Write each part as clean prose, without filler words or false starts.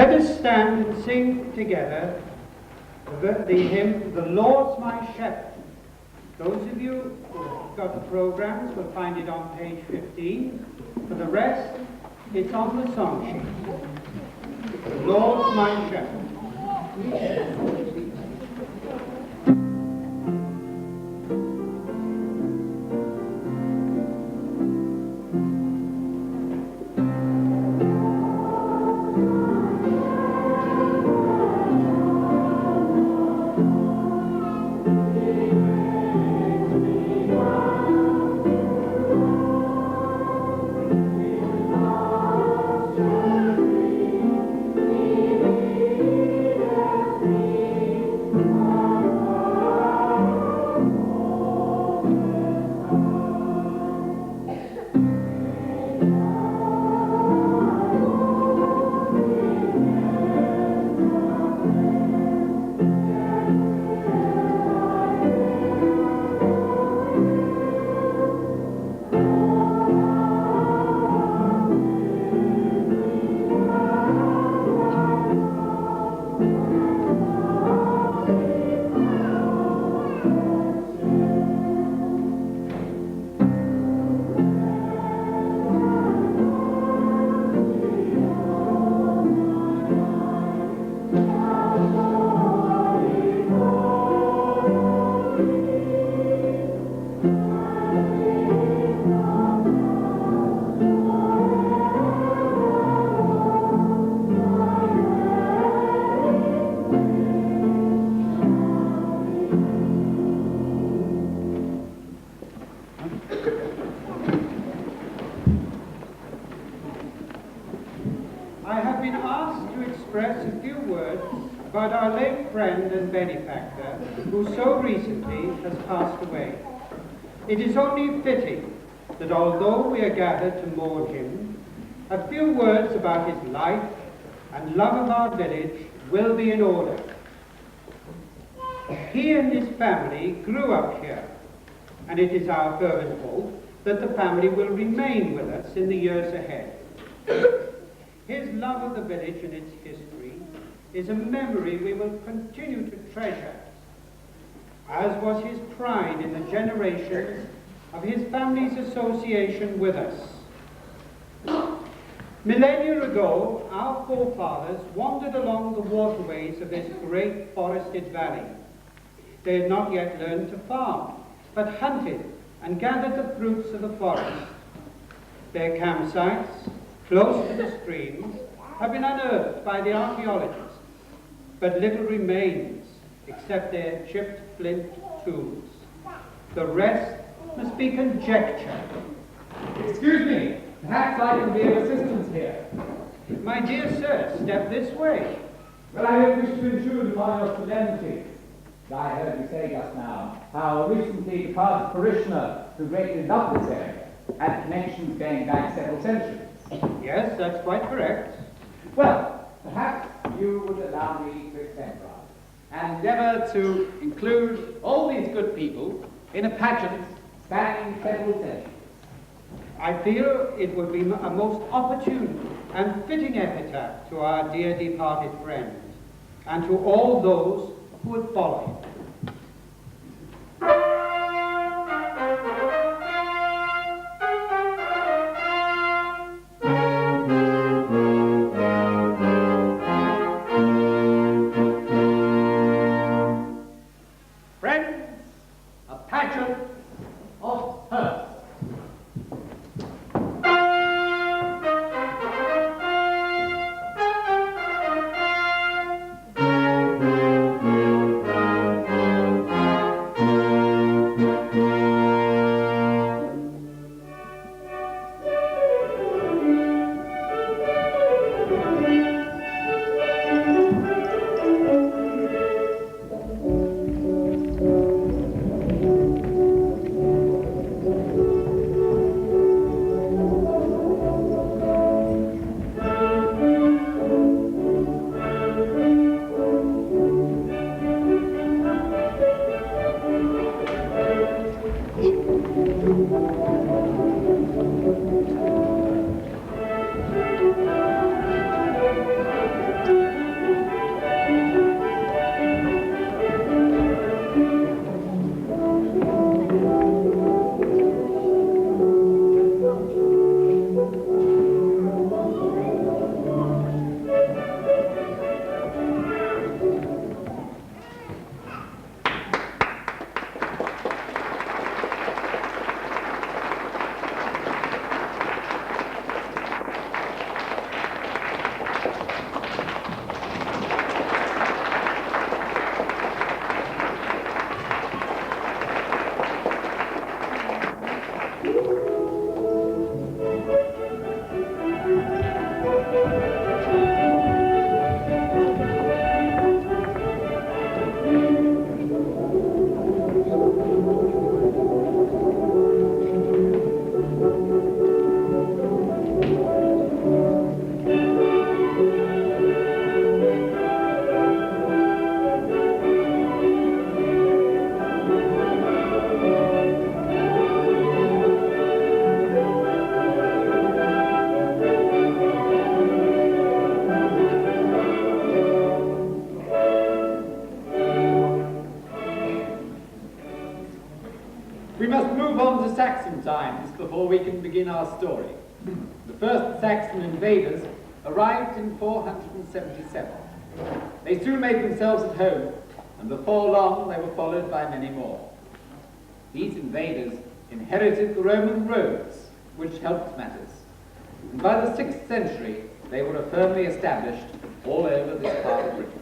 Let us stand and sing together the hymn, "The Lord's My Shepherd." Those of you who've got the programs will find it on page 15. For the rest, it's on the song sheet. "The Lord's My Shepherd." About our late friend and benefactor, who so recently has passed away. It is only fitting that although we are gathered to mourn him, a few words about his life and love of our village will be in order. He and his family grew up here, and it is our fervent hope that the family will remain with us in the years ahead. His love of the village and its history is a memory we will continue to treasure, as was his pride in the generations of his family's association with us. Millennia ago, our forefathers wandered along the waterways of this great forested valley. They had not yet learned to farm, but hunted and gathered the fruits of the forest. Their campsites, close to the streams, have been unearthed by the archaeologists, but little remains except their chipped flint tools. The rest must be conjecture. Excuse me, perhaps I can be of assistance here. My dear sir, step this way. Well, I don't wish to intrude upon your solemnity. I heard you say just now how recently departed parishioner who greatly loved this area had connections going back several centuries. Yes, that's quite correct. Well, perhaps you would allow me to extend and endeavour to include all these good people in a pageant spanning several centuries. I feel it would be a most opportune and fitting epitaph to our dear departed friend, and to all those who would follow him. We must move on to Saxon times before we can begin our story. The first Saxon invaders arrived in 477. They soon made themselves at home, and before long they were followed by many more. These invaders inherited the Roman roads, which helped matters. And by the 6th century, they were firmly established all over this part of Britain.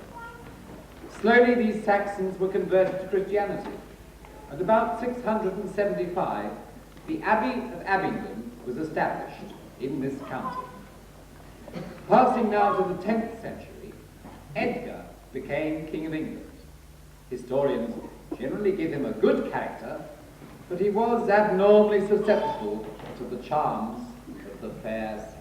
Slowly, these Saxons were converted to Christianity, and about 675, the Abbey of Abingdon was established in this county. Passing now to the 10th century, Edgar became King of England. Historians generally give him a good character, but he was abnormally susceptible to the charms of the fair sex.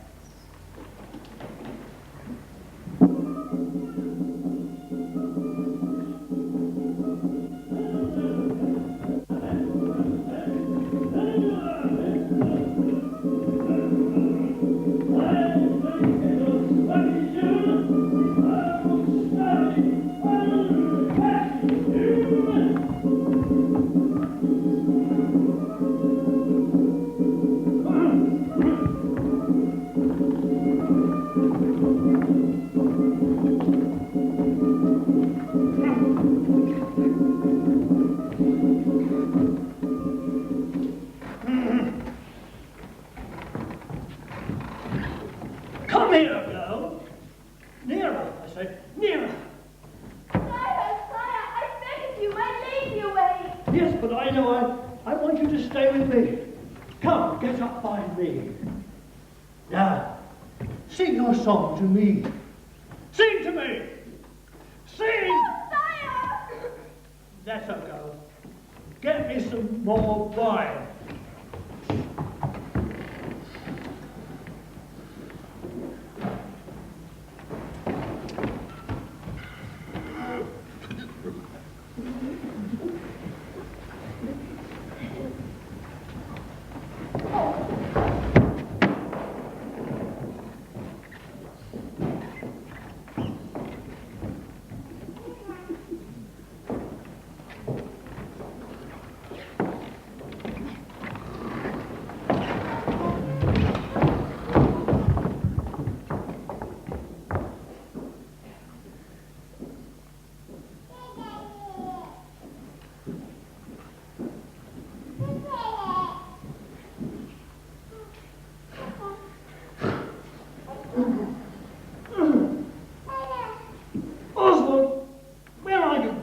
Come here, girl. Nearer, I say. Nearer. Sire, I beg of you, I lead you away. Yes, but I know I want you to stay with me. Come, get up by me. Now, sing your song to me. Sing to me. Sing. No, sire. Let her go. Get me some more wine.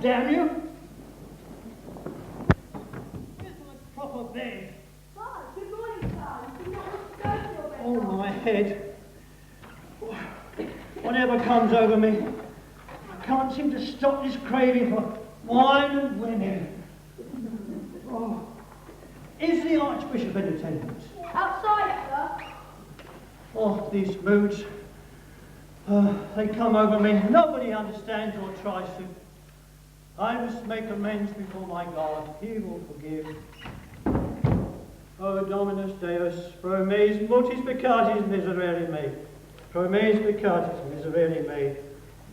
Damn you! Here's my proper bed. Good morning, sire. You do not want to go to your bed. Oh, my head. Whatever comes over me, I can't seem to stop this craving for wine and women. Oh. Is the Archbishop in attendance? Outside, sir. Oh, these moods. They come over me. Nobody understands or tries to. I must make amends before my God. He will forgive. O Dominus Deus, pro meis multis peccatis miserere mei, pro meis peccatis miserere mei,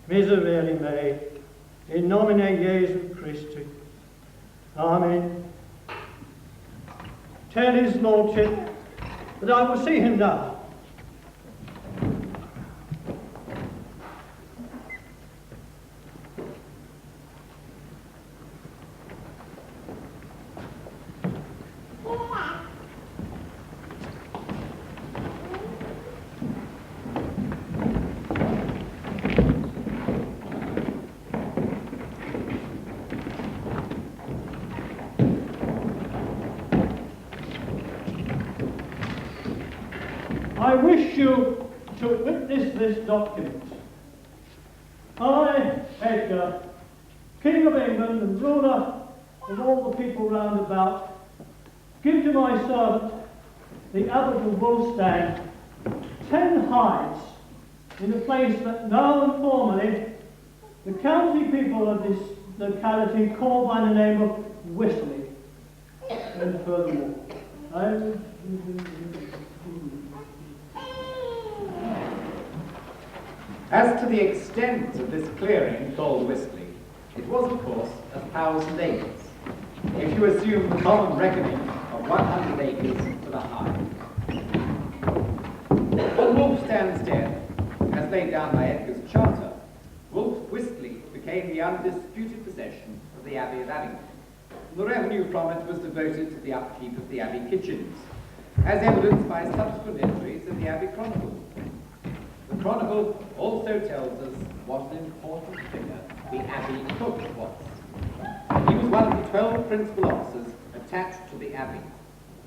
miserere mei, in nomine Jesu Christi. Amen. Tell his lordship that I will see him now. I wish you to witness this document. I, Edgar, King of England and ruler of all the people round about, give to my servant, the Abbot of Wulstead, 10 hides in a place that now and formerly the county people of this locality call by the name of Whistling. And furthermore, As to the extent of this clearing called Whistling, it was, of course, of Powers and Acres. If you assume the common reckoning 100 acres to the high. On Wulfstan's death, as laid down by Edgar's charter, Wulf Wistley became the undisputed possession of the Abbey of Abingdon. The revenue from it was devoted to the upkeep of the Abbey kitchens, as evidenced by subsequent entries in the Abbey Chronicle. The Chronicle also tells us what an important figure the Abbey cook was. He was one of the 12 principal officers attached to the Abbey.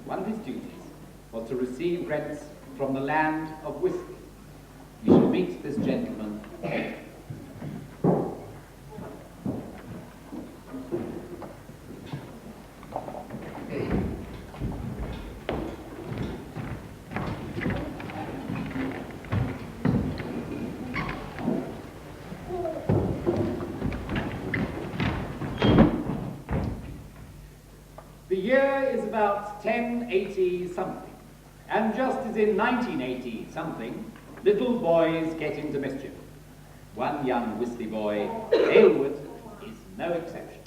One of his duties was to receive rents from the land of Wistley. We shall meet this gentleman later. The year is about 1080 something, and just as in 1980 something, little boys get into mischief. One young Wistley boy, Aylward, is no exception.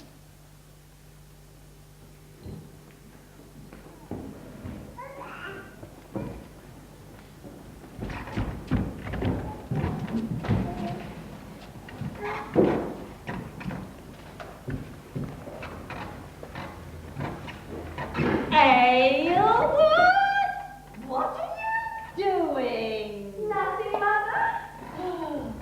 Aylward, what are you doing? Nothing, Mother.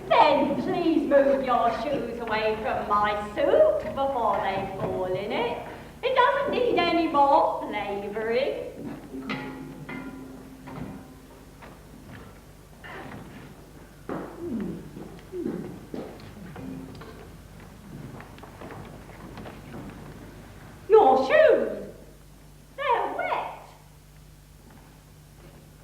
Then please move your shoes away from my soup before they fall in it. It doesn't need any more flavouring. Your shoes, they're wet.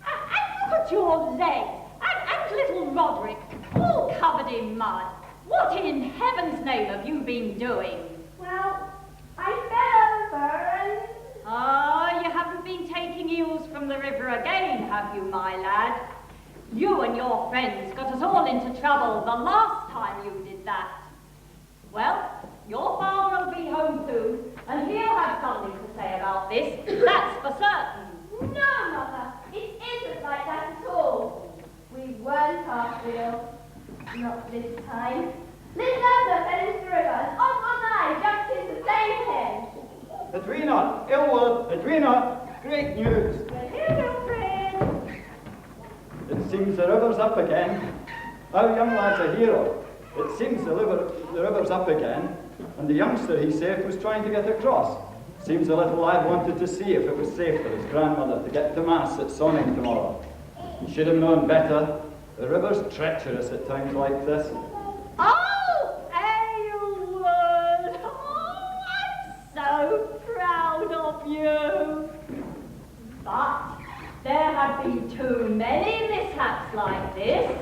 And look at your legs, and little Roderick, all covered in mud. What in heaven's name have you been doing? Well, I fell over and... Ah, you haven't been taking eels from the river again, have you, my lad? You and your friends got us all into trouble the last time you did that. Well, your father will be home soon, and he'll have something to say about this, that's for certain. No, Mother, it isn't like that at all. We weren't after you. Not this time. Little Edgar fell into the river, and Oswald and I jumped in to save him. Edwina, Aylward, Edwina, great news. We're here, your friend. It seems the river's up again. Our young lad's a hero. It seems the river's up again, and the youngster he saved was trying to get across. Seems the little lad wanted to see if it was safe for his grandmother to get to Mass at Sonning tomorrow. He should have known better. The river's treacherous at times like this. Oh, Aylward! Oh, I'm so proud of you. But there have been too many mishaps like this.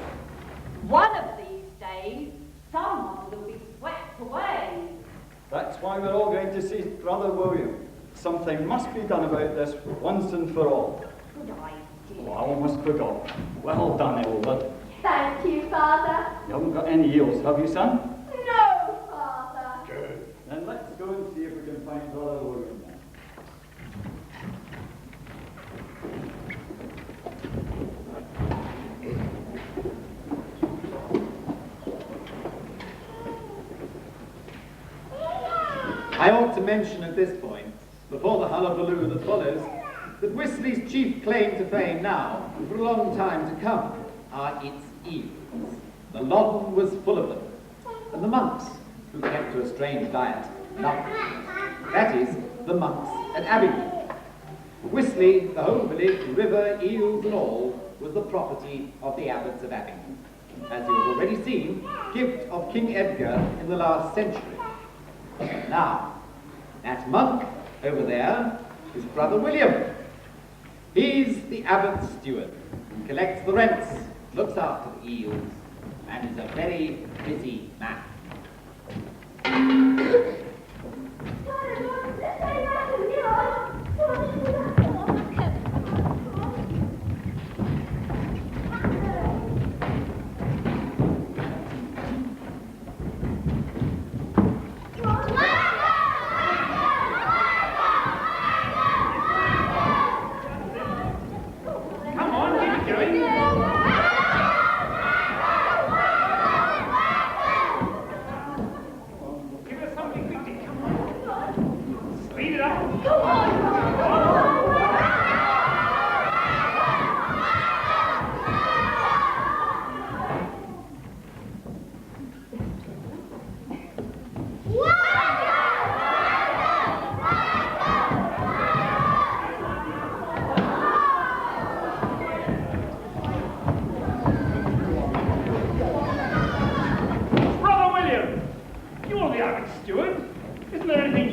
One of these days, someone will be swept away. That's why we're all going to see Brother William. Something must be done about this once and for all. Good idea. Oh, I almost forgot. Well done, Aylward. Thank you, Father. You haven't got any eels, have you, son? No, Father. Good. Then let's go and see if we can find Brother William then. I ought to mention at this point, before the hullabaloo that follows, that Wistley's chief claim to fame now, and for a long time to come, are its eels. The Loddon was full of them, and the monks, who kept to a strange diet, loved them. That is, the monks at Abingdon. Wistley, the whole village, river, eels and all, was the property of the abbots of Abingdon. As you have already seen, gift of King Edgar in the last century. Now, that monk over there is Brother William. He's the abbot's steward and collects the rents, looks after the eels, and is a very busy man.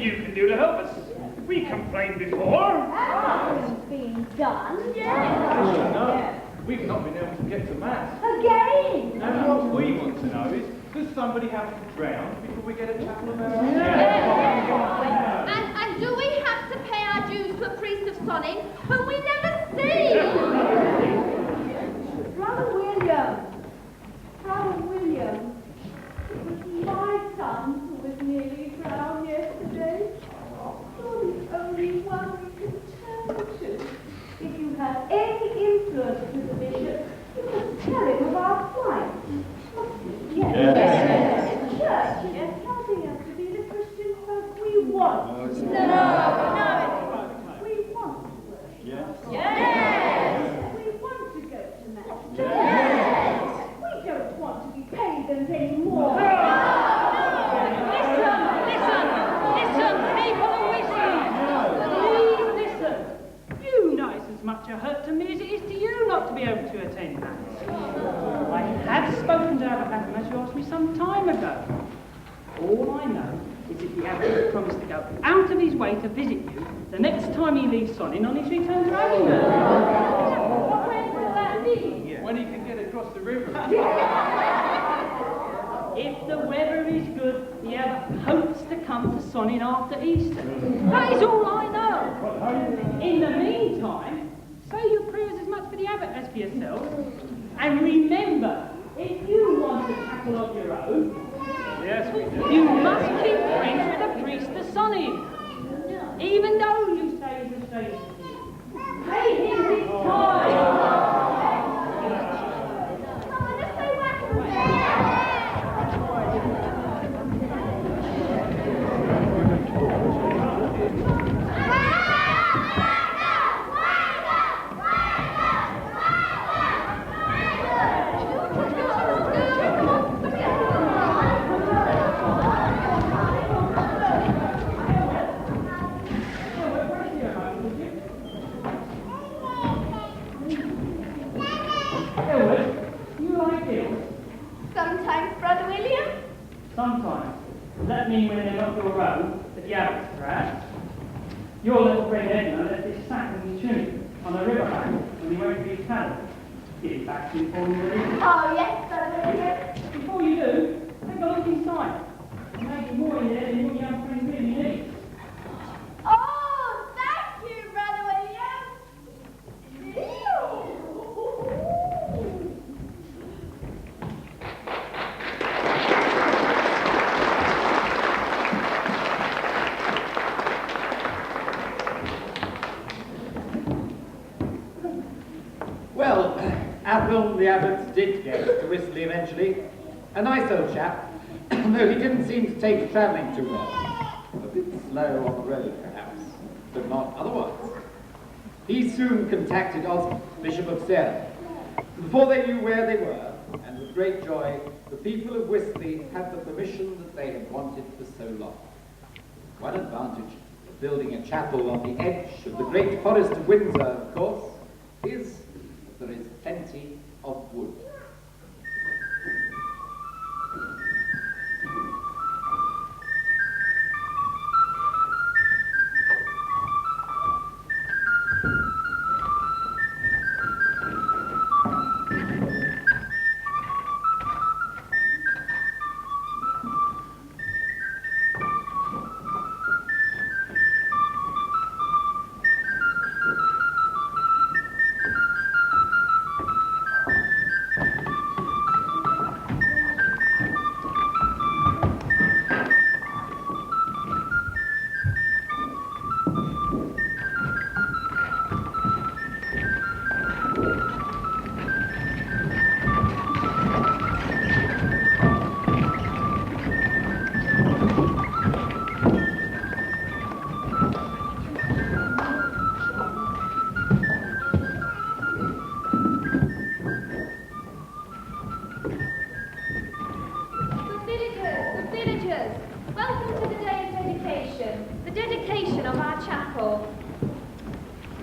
you can do to help us? We complained before. That's been done. No, we've not been able to get to Mass. Again. And what we want to know is, does somebody have to drown before we get a chapel of our own? And do we have to pay our dues to a priest of Sonning whom we never see? Brother William, it was my son who was nearly drowned yesterday. You're the only one we can turn to. If you have any influence with the bishop, you must tell him of our plight. Yes. The church is helping us to be the Christian folk we want. No. We want to worship. Yes. We want to go to Mass. Yes. We don't want to be pagans anymore. Listen, people are listening. Please listen. You know it's as much a hurt to me as it is to you not to be able to attend Mass. I have spoken to Abbot Adam as you asked me some time ago. All I know is that the Abbot has promised to go out of his way to visit you the next time he leaves Sonning on his return to Avignon. When will that be? When he can get across the river. If the weather is good, the Abbot hopes to come to Sonning after Easter. That is all I know. In the meantime, say your prayers as much for the Abbot as for yourself. And remember, if you want a chapel of your own, you must keep friends with the priest of Sonning. Even though you say he's a stranger to you. Pay him his time. Sometimes, Brother William. Sometimes. Does that mean when they're not your own, that the Abbot's perhaps? Your little friend Edna left his sack and his tunic on the riverbank when he went to his paddle. Give it back to you before you leave. Oh, yes, Brother William. Before you do, take a look inside. There may be more in there than your young friend really needs. Oh, thank you, Brother William. Well, Athel the Abbot did get to Whistler eventually. A nice old chap, though he didn't seem to take travelling too well. A bit slow on the road, perhaps, but not otherwise. He soon contacted Osmond, Bishop of Fayre. Before they knew where they were, and with great joy, the people of Whistler had the permission that they had wanted for so long. One advantage of building a chapel on the edge of the great forest of Windsor, of course, is that there is plenty of wood.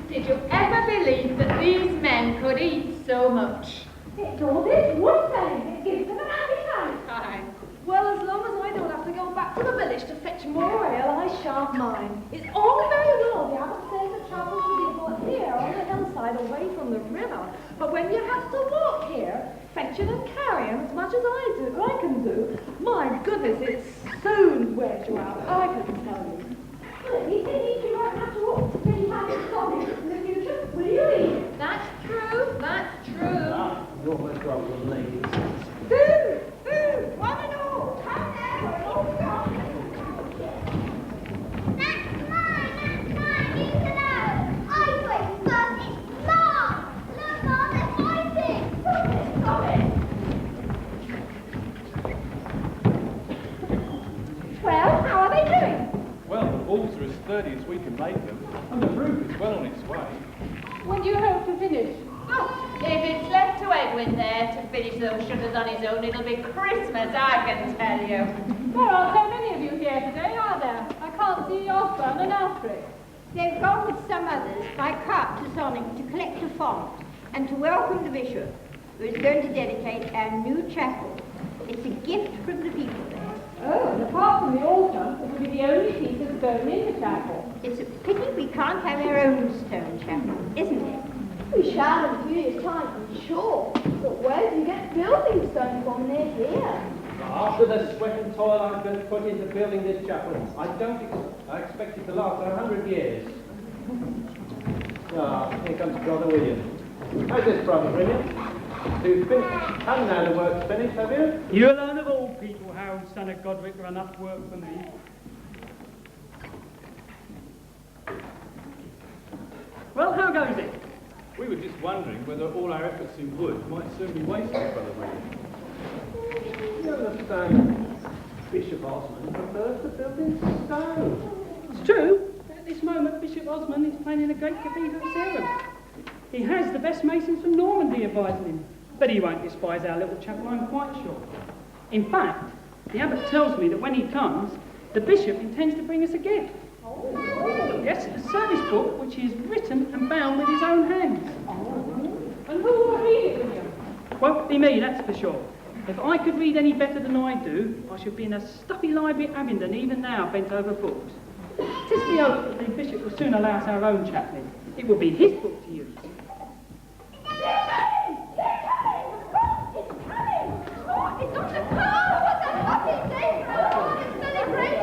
Did you ever believe that these men could eat so much? It's all this wood selling that gives them an appetite. Aye. Well, as long as I don't have to go back to the village to fetch more ale, I shan't mind. It's all very well. The abbot says the chapel should be built here on the hillside away from the river. But when you have to walk here, fetching and carrying as much as I can do, my goodness, it soon wears you out, I can tell you. Well, he said you won't have to walk till you have to stop in the future. Will you leave? That's true, that's true. You're my trouble, ladies. Food! Food! One and all! Come there, we're all gone. That's mine, leave it alone. I wait, son, it's Mom! Look, Mom, they're fighting! Stop it! Well, how are they doing? Well, the walls are as sturdy as we can make them, and the roof is well on its way. When do you hope to finish? Oh, if it's left to Edwin there to finish those shutters on his own, it'll be Christmas, I can tell you. There aren't so many of you here today, are there? I can't see Osborne and Alfred. They've gone with some others by cart to Sonning to collect a font and to welcome the bishop, who is going to dedicate our new chapel. It's a gift from the people there. Oh, and apart from the altar, it will be the only piece of stone in the chapel. It's a pity we can't have our own stone chapel, isn't it? We shall in a few years' time, I'm sure. But where do you get building stone from near here? After the sweat and toil I've been put into building this chapel, I expect it to last 100 years. Here comes Brother William. How's this, Brother William? You've finished? Haven't had the work finished, have you? You alone of all people, Harold, son of Godric, are enough work for me. Well, how goes it? We were just wondering whether all our efforts in wood might soon be wasted, Brother William. You understand, Bishop Osmond prefers to build in stone. It's true. At this moment, Bishop Osmond is planning a great cathedral at Sarum. He has the best masons from Normandy advising him, but he won't despise our little chapel, I'm quite sure. In fact, the abbot tells me that when he comes, the bishop intends to bring us a gift. Yes, a service book which he has written and bound with his own hands. And who will read it with you? Won't be me, that's for sure. If I could read any better than I do, I should be in a stuffy library at Abingdon even now, bent over books. Tis the hope that the bishop will soon allow us our own chaplain. It will be his book to use. It's on the car! What's that fucking day for a celebration?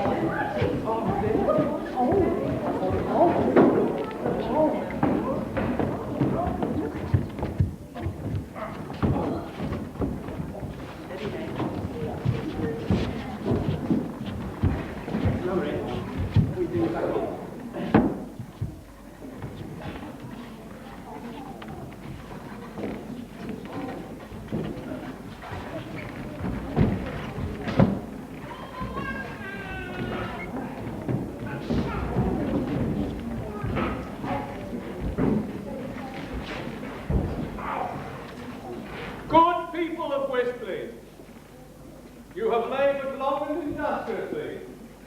You have laboured long and industriously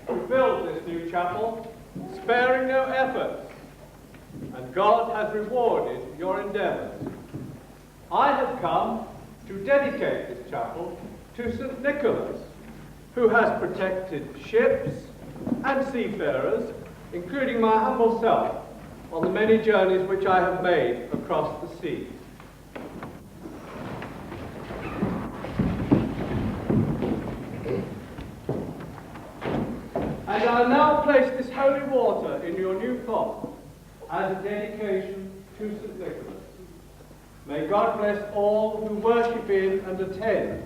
to build this new chapel, sparing no efforts, and God has rewarded your endeavours. I have come to dedicate this chapel to St. Nicholas, who has protected ships and seafarers, including my humble self, on the many journeys which I have made across the sea. And I'll now place this holy water in your new font as a dedication to St. Nicholas. May God bless all who worship in and attend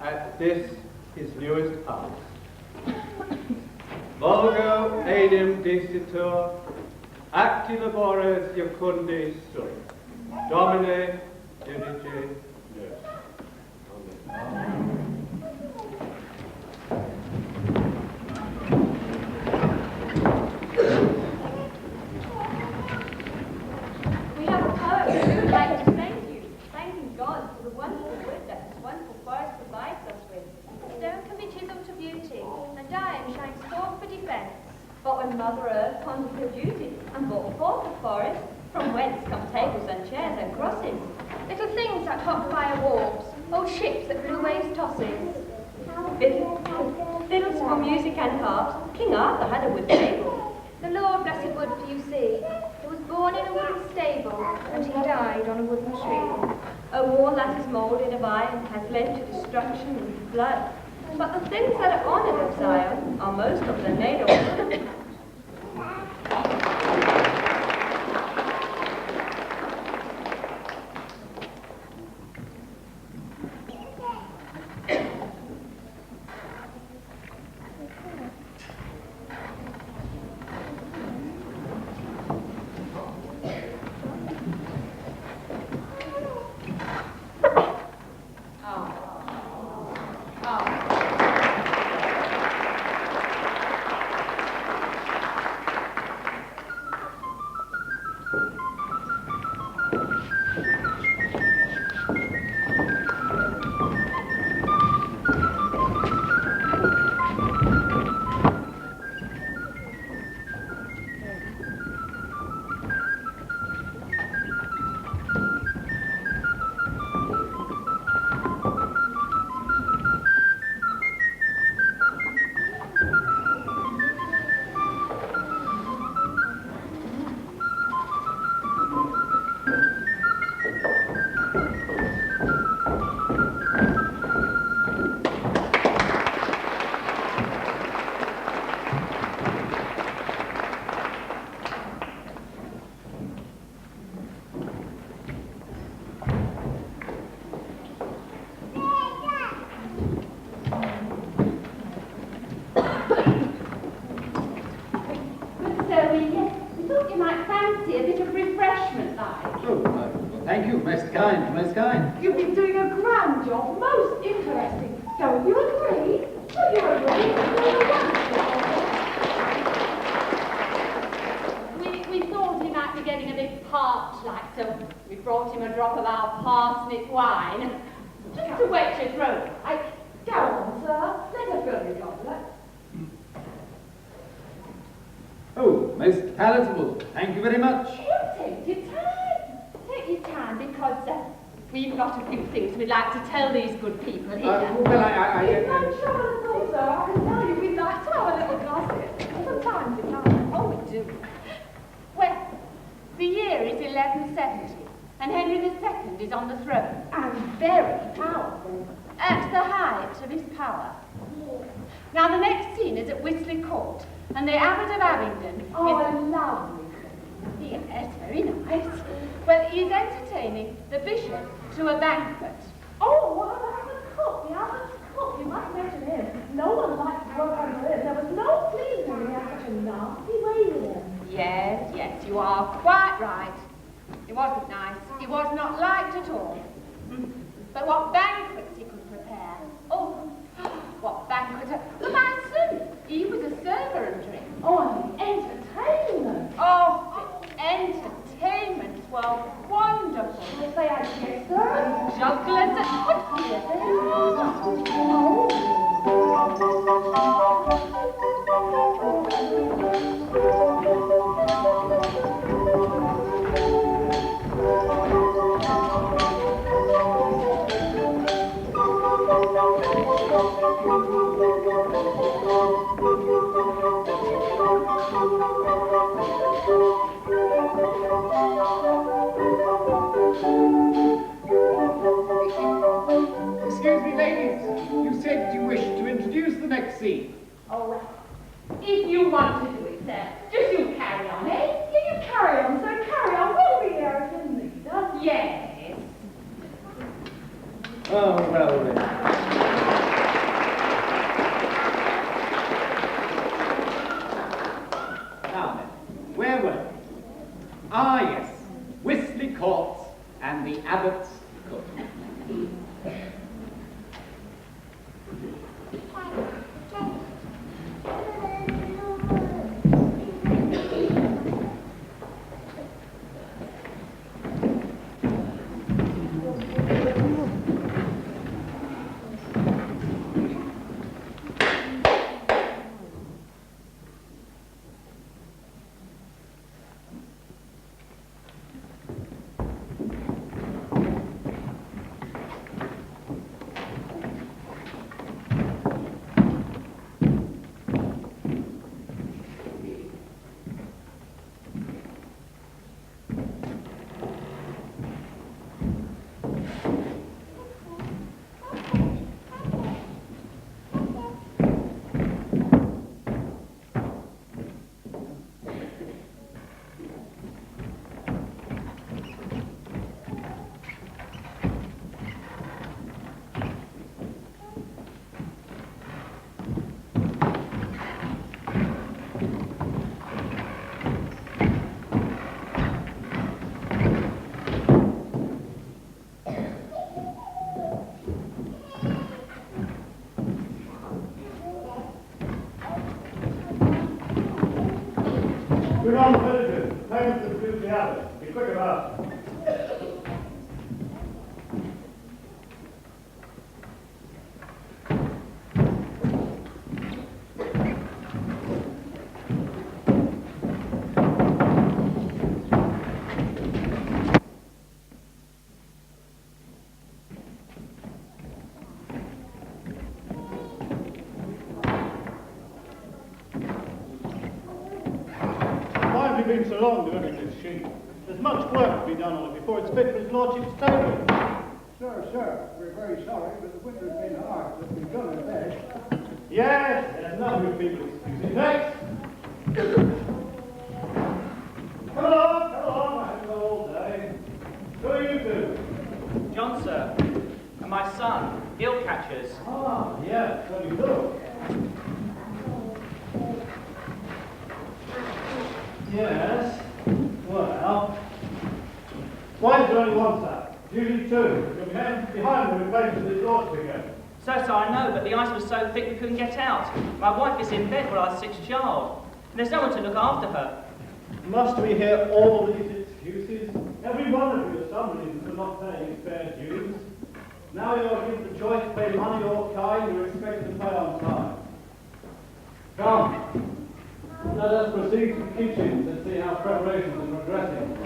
at this, his newest house. Vulgo enim dicitur, acti labores iacunde sunt. Domine, dilige, yes. Amen. We have a poet who would like to thank you, thanking God for the wonderful wood that this wonderful forest provides us with. Stone can be chiselled to beauty, and iron shines forth for defence. But when Mother Earth pondered her beauty and brought forth the forest, from whence come tables and chairs and crosses, little things that hot fire warps, old ships that blew waves tosses, bitter fiddles for music and harps. King Arthur had a wood table. The Lord blessed wood, do you see? He was born in a wooden stable, and he died on a wooden tree. A wall that is moulded of iron has led to destruction and blood. But the things that are honoured of Zion are most of them made of wood. Most kind. You've been doing a grand job, most interesting. Don't you agree? Don't you agree? We thought he might be getting a bit parched like, so we brought him a drop of our parsnip wine. Just to wet your throat. Go on, sir. Let her fill your goblet. Oh, most palatable. Thank you very much. Take your time. Take your time, because we've got a few things we'd like to tell these good people here. Well, It's no trouble at all, sir. I can tell you we'd like to have a little gossip. Sometimes we can. Oh, we do. Well, the year is 1170, and Henry II is on the throne. And very powerful. At the height of his power. Now, the next scene is at Wisley Court, and the Abbot of Abingdon is... lovely. Yes, very nice. Well, he's entertaining the bishop to a banquet. Oh, what about the cook? The Abbot's cook. You must mention him. No one likes to work under him. There was no pleasing when he had such a nasty way with him. Yes, you are quite right. It wasn't nice. It was not liked at all. But what banquets he could prepare. Oh, what banquet. The man servant. He was a server and drink. Oh, and the entertainment. Oh, the entertainments were wonderful. If they had guests, sir. Jugglers and what do you Excuse me, ladies. You said you wished to introduce the next scene. Oh, well, if you want to do it, sir, just you carry on, eh? Yeah, you carry on, sir. Carry on. We'll be there if you need us. Yes. Oh, well then. Now then, where were we? Ah, yes, Wisley Court and the Abbot's cook. Good on, villagers. Payment to the Duke the Abbot. Be quick about it. Been so long delivering this sheep. There's much work to be done on it before it's fit for his lordship's table. Sir, we're very sorry, but the winter's been hard, but we've done our best. Yes, there's enough of you people excusing. Next! Come along, I haven't got all day. Who are you two? John, sir, and my son, eel catchers. Ah, yes, so you do. Yes. Well, why is there only one side? Usually two. The man behind me replaces his lord's figure. So, I know, but the ice was so thick we couldn't get out. My wife is in bed with our 6th child, and there's no one to look after her. Must we hear all these excuses? Every one of you has some reason for not paying his fair dues. Now you're given the choice to pay money or kind, you're expected to pay on time. Come. Let us proceed to the kitchens and see how preparations are progressing.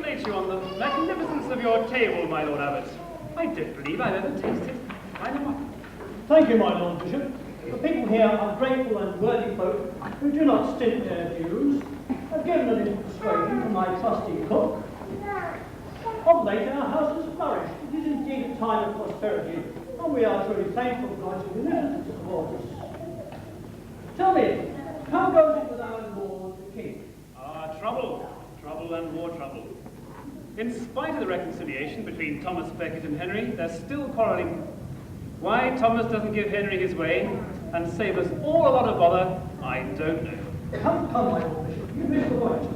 congratulate you on the magnificence of your table, my Lord Abbot. I don't believe I've ever tasted either one. Thank you, my Lord Bishop. The people here are grateful and worthy folk who do not stint their dues, have given a little persuasion to my trusty cook. Of late, our house has flourished. It is indeed a time of prosperity, and we are truly thankful for God's benevolence towards us. Tell me, how goes it with our Lord the King? Trouble and more trouble. In spite of the reconciliation between Thomas Becket and Henry, they're still quarrelling. Why Thomas doesn't give Henry his way and save us all a lot of bother, I don't know. Come, my Lord Bishop, you miss the point.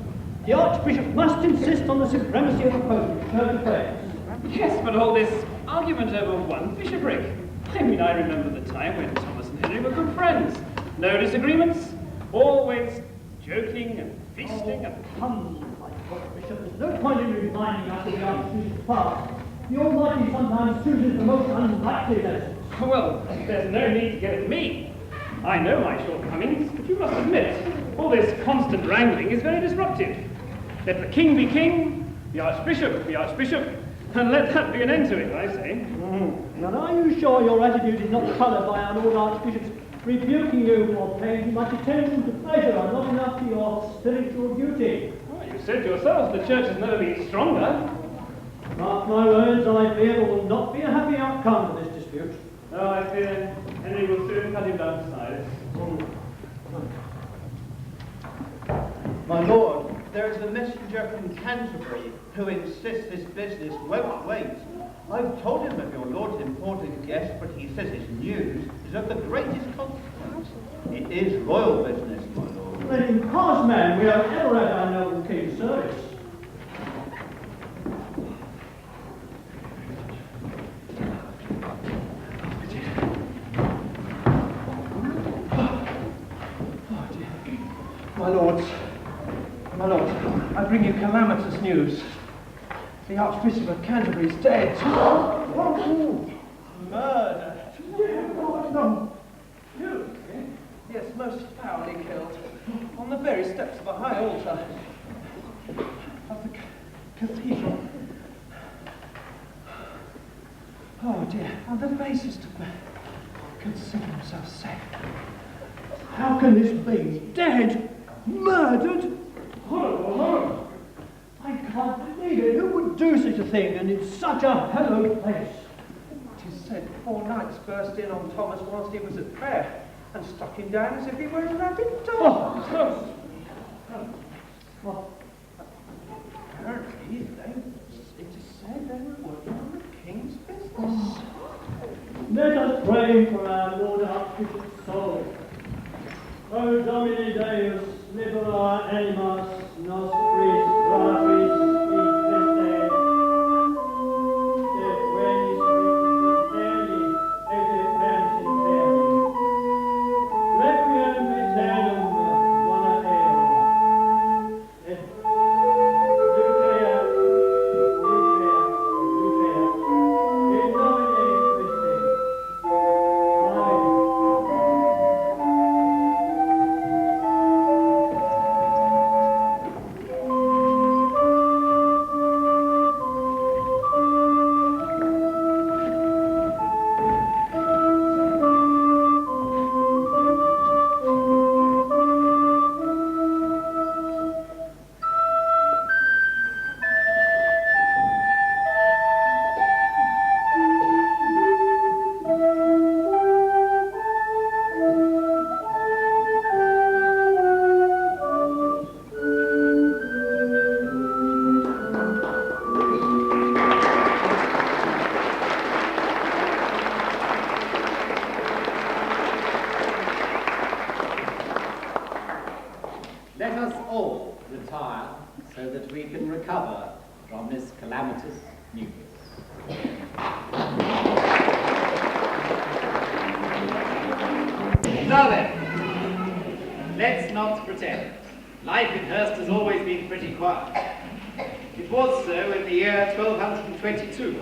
The Archbishop must insist on the supremacy of the Pope in church affairs. Yes, but all this argument over one bishopric. I mean, I remember the time when Thomas and Henry were good friends. No disagreements, always joking and feasting and... Come, my Lord Bishop, there's no point in reminding us of the Archbishop's past. The Almighty sometimes chooses the most unlikely lessons. Well, there's no need to get at me. I know my shortcomings, but you must admit, all this constant wrangling is very disruptive. Let the king be king, the archbishop be archbishop, and let that be an end to it, I say. And are you sure your attitude is not coloured by our Lord Archbishop's rebuking you for paying too much attention to pleasure and not enough to your spiritual duty? Well, you said yourself the church has never been stronger. Mark my words, I fear there will not be a happy outcome to this dispute. No, I fear Henry will soon cut him down to size. My lord, there is a messenger from Canterbury who insists this business won't wait. I've told him of your lord's important guest, but he says his news is of the greatest consequence. It is royal business, my lord. Then in Cosman we are ever at our noble king's service. My lord, I bring you calamitous news. The Archbishop of Canterbury is dead. Murder. No. You? Yes, most foully killed. On the very steps of a high altar of the cathedral. Oh dear, how the basest of men consider themselves safe. How can this be? Dead? Murdered? Horrible, horrible. I can't believe it. Who would do such a thing and in such a hallowed place? It is said 4 knights burst in on Thomas whilst he was at prayer and struck him down as if he were a rabid dog. Apparently, it is said they were working on the king's business. Let us pray for our Lord Archbishop's soul. O Domine Deus, libera animas nostris gravis in Christe, de buenis victeri et de pens interi. Requiem aeternum dona eo, et lucea, in nomine Christi. Amen. Let us all retire so that we can recover from this calamitous news. Now then, let's not pretend. Life in Hurst has always been pretty quiet. It was so in the year 1222,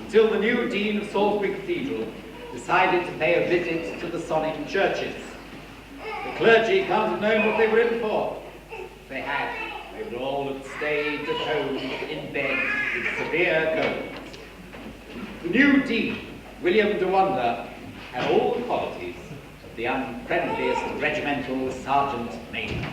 until the new Dean of Salisbury Cathedral decided to pay a visit to the Sonic churches. The clergy can't have known what they were in for. If they had, they would all have stayed at home in here goes. The new Dean, William de Wonder, had all the qualities of the unfriendliest regimental sergeant major.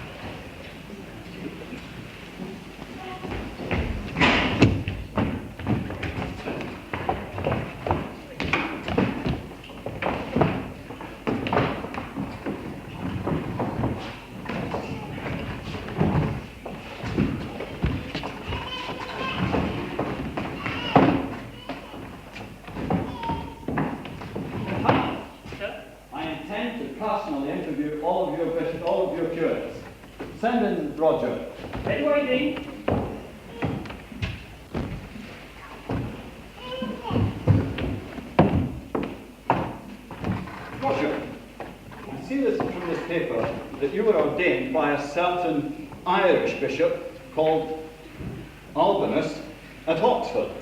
Send in Roger. Ready, waiting. Roger, I see this from this paper that you were ordained by a certain Irish bishop called Albinus at Oxford.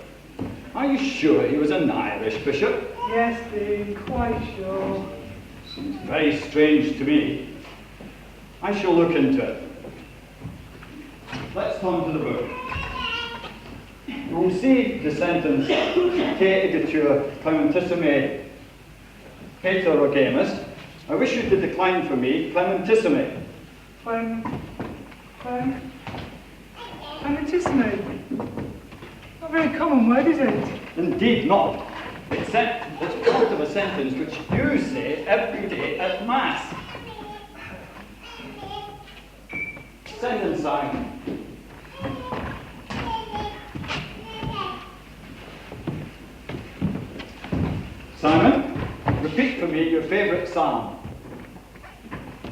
Are you sure he was an Irish bishop? Yes, Dean, quite sure. Seems very strange to me. I shall look into it. Let's turn to the book. You will see the sentence, Te igitur clementissime Pater rogamus. I wish you to decline for me clementissime. Clementissime? Not a very common word, is it? Indeed not. It's part of a sentence which you say every day at Mass. Send in Simon. Simon, repeat for me your favourite psalm.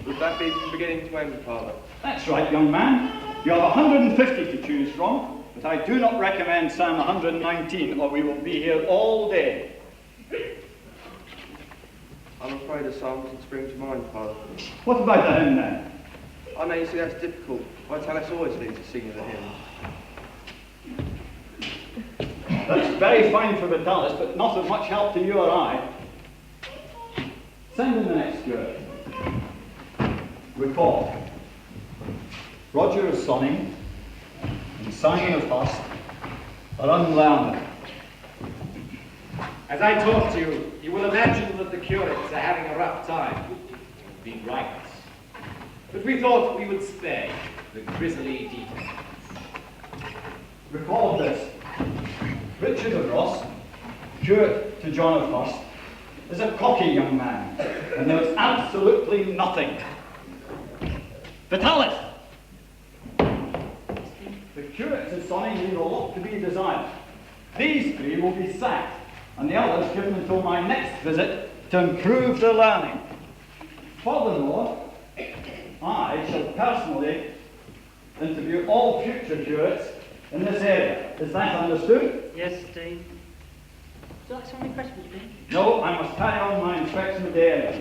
Would that be from beginning to end, Father? That's right, young man. You have 150 to choose from, but I do not recommend Psalm 119, or we will be here all day. I'm afraid a psalm doesn't spring to mind, Father. What about the hymn then? I know you see that's difficult. I tell us always leads to singing the hymns. That's very fine for Vitalis, but not of much help to you or I. Send in the next word. Recall. Roger of Sonning and Simon of Hurst are unlearned. As I talk to you, you will imagine that the curates are having a rough time, being right. But we thought we would spare the grisly details. Recall this. Richard of Ross, curate to John of Hurst, is a cocky young man, and knows absolutely nothing. Vitalis! The curates of Sonning leave a lot to be desired. These three will be sacked, and the others given until my next visit to improve their learning. Furthermore, I shall personally interview all future curates in this area. Is that understood? Yes, Dean. Would you like some refreshments, Dean? No, I must carry on my inspection of the area.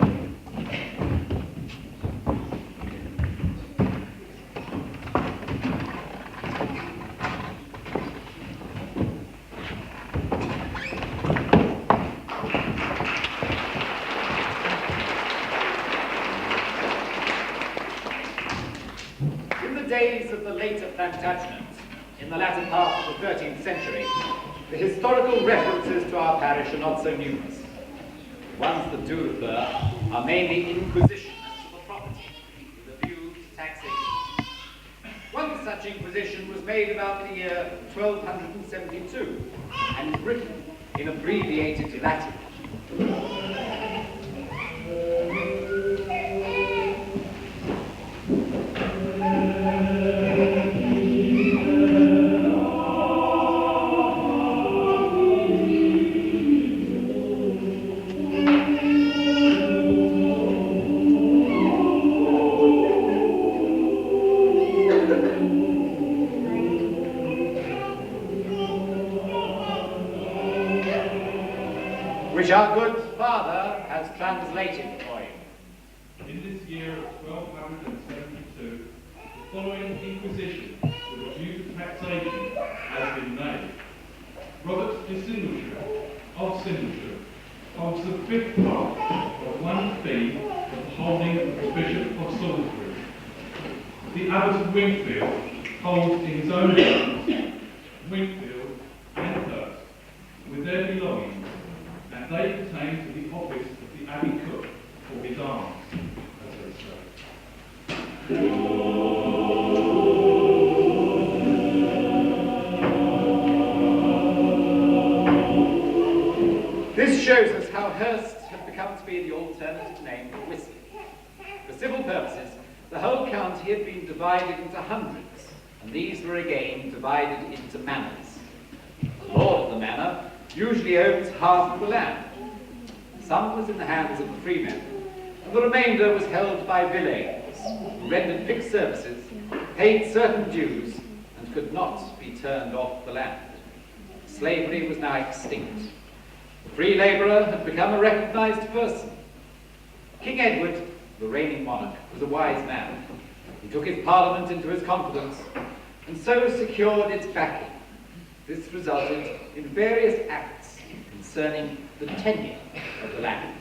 In the days of the later Plantagenets, in the latter part of the 13th century, the historical references to our parish are not so numerous. The ones that do refer are mainly inquisitions of the property, with a view to taxation. One such inquisition was made about the year 1272, and written in abbreviated Latin. Which our good father has translated for you. In this year of 1272, the following inquisition with a view to taxation has been made. Robert de Sindleshire of Sindleshire holds the fifth part of one fee of the holding of the Bishop of Salisbury. The Abbot of Wingfield holds in his own hands Wingfield and and they pertain to the office of the Abbey Cook, or his arms, as they say. This shows us how Hurst had become to be the alternative name for whiskey. For civil purposes, the whole county had been divided into hundreds, and these were again divided into manors. The lord of the manor usually owns half of the land. Some was in the hands of the freemen, and the remainder was held by villeins, who rendered fixed services, paid certain dues, and could not be turned off the land. Slavery was now extinct. The free labourer had become a recognised person. King Edward, the reigning monarch, was a wise man. He took his parliament into his confidence, and so secured its backing. This resulted in various acts concerning the tenure of the land.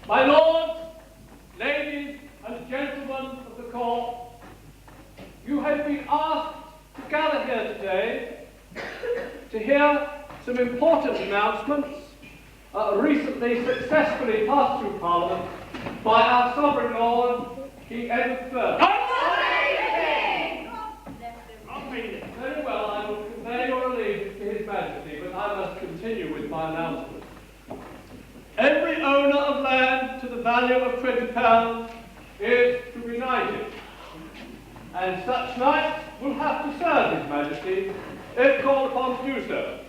My lords, ladies, and gentlemen of the court, you have been asked to gather here today to hear some important announcements recently successfully passed through Parliament by our sovereign lord, King Edward I. value of £20 is to be knighted, and such knight will have to serve His Majesty if called upon to do so.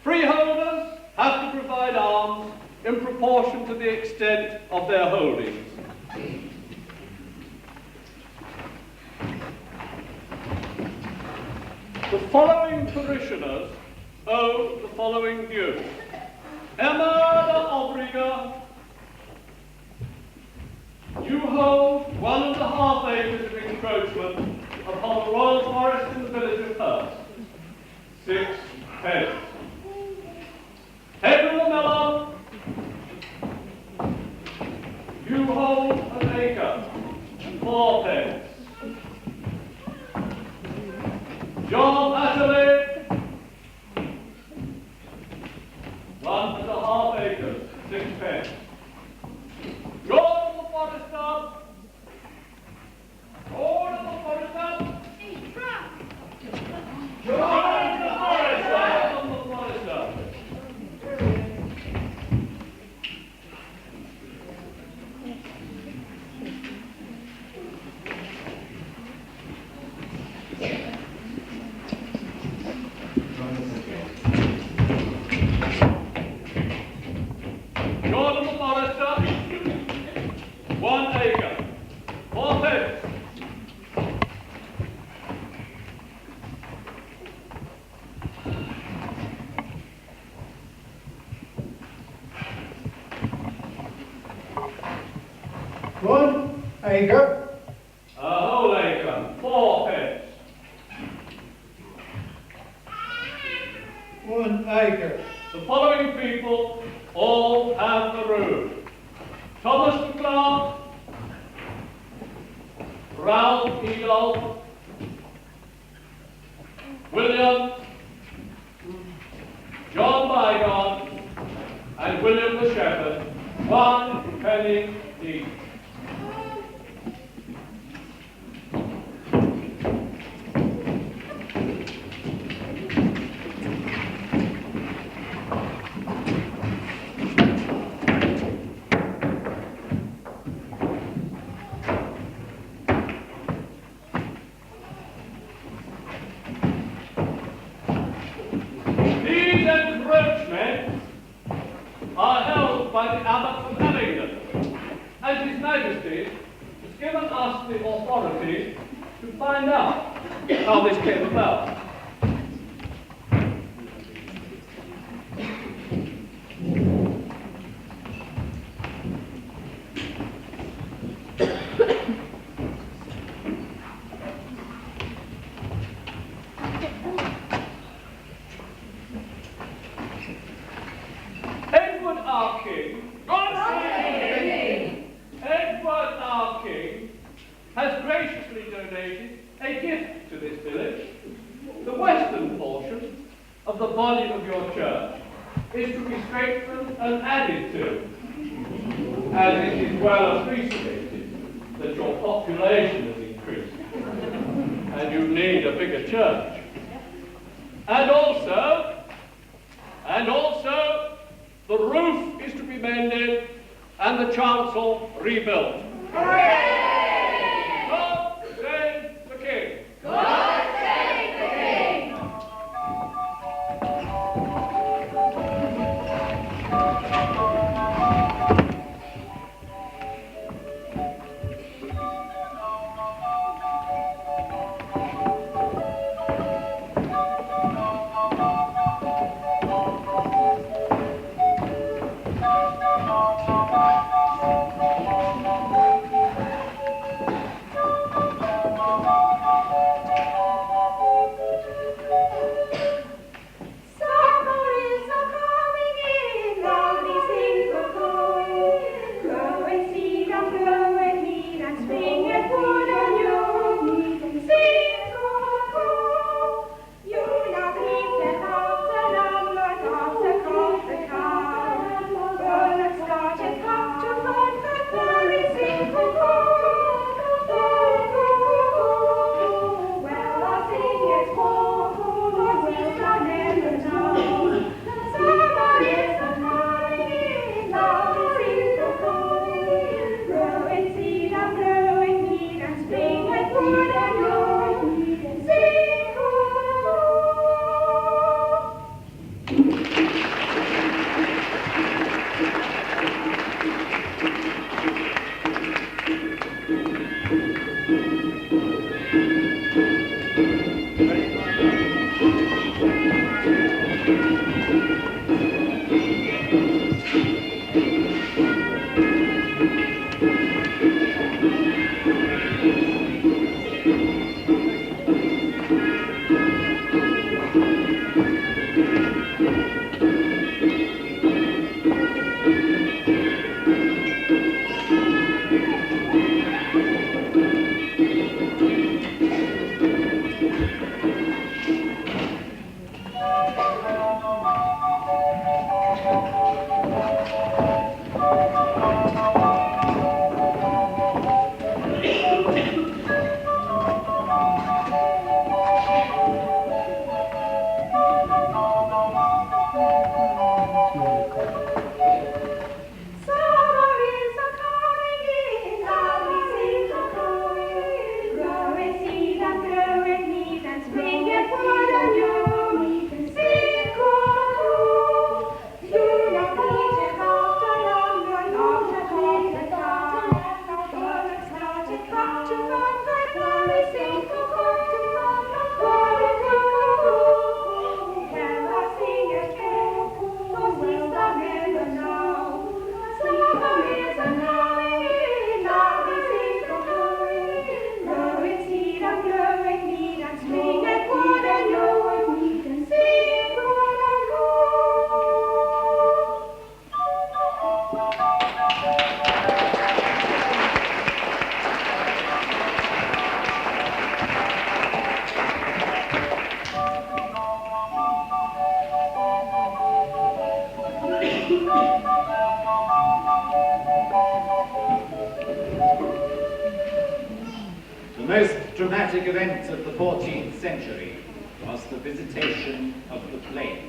Freeholders have to provide arms in proportion to the extent of their holdings. The following parishioners owe the following dues. Emma de Obriga, you hold 1.5 acres of encroachment upon the royal forest in the village of Hurst. 6 pence. Henry the Miller, you hold 1 acre, 4 pence. John Atterley, 1.5 acres, 6 pence. George the Forester, George the Forester, George the Forester. Jordan the Forester, 1 acre, 4 pence. One acre. A whole acre, 4 pence. 1 acre. The following people all have the room. Thomas the Clerk, Ralph Edolph, William, John Bygone, and William the Shepherd, 1 penny each. These encroachments are held by the Abbot of Abingdon, and His Majesty has given us the authority to find out how this came about. Edward our King, Edward our King has graciously donated a gift to this village. The western portion of the body of your church is to be strengthened and added to, as it is well appreciated that your population has increased and you need a bigger church. And also, the roof is to be mended and the chancel rebuilt. Hooray! God save the King! God save the King! The most dramatic event of the 14th century was the visitation of the plague.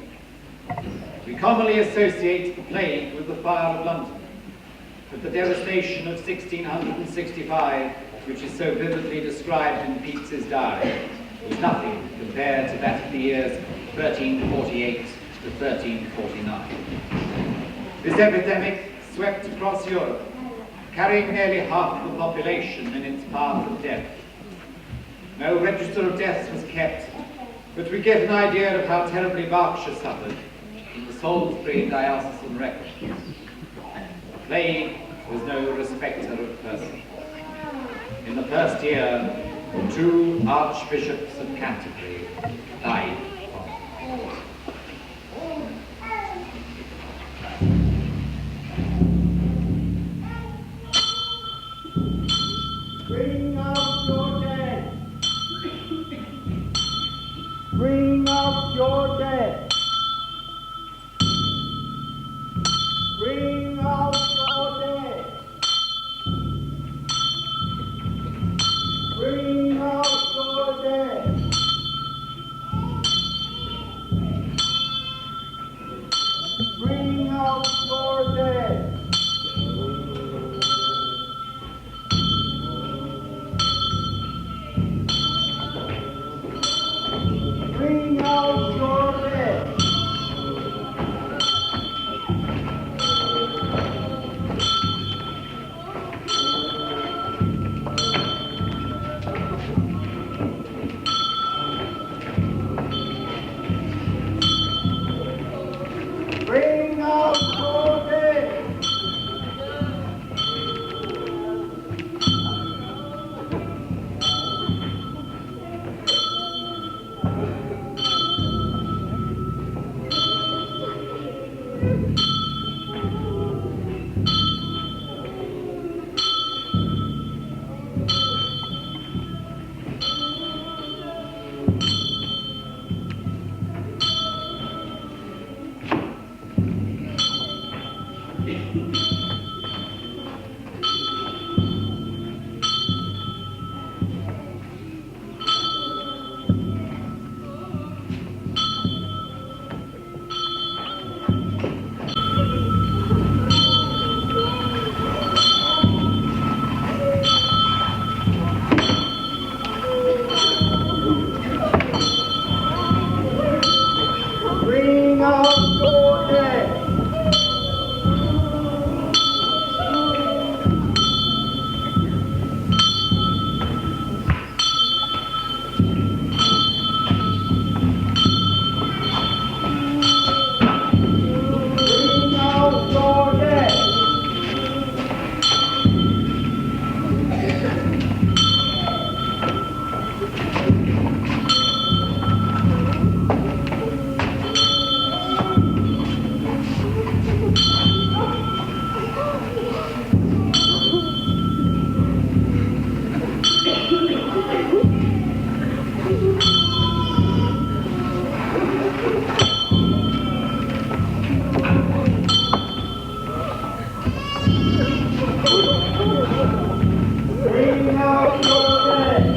We commonly associate the plague with the fire of London, but the devastation of 1665, which is so vividly described in Pepys's diary, was nothing compared to that of the years 1348 to 1349. This epidemic swept across Europe, carrying nearly half the population in its path of death. No register of deaths was kept, but we get an idea of how terribly Berkshire suffered in the Salisbury diocesan records. The plague was no respecter of persons. In the first year, 2 archbishops of Canterbury died from it. Bring out your dead. Bring out your dead. Bring out your dead. Bring out your dead. Bring out your dead. Bring out your dead. Bring out your dead. Bring out your dead. Bring out your dead. Bring out your dead. Bring out your dead.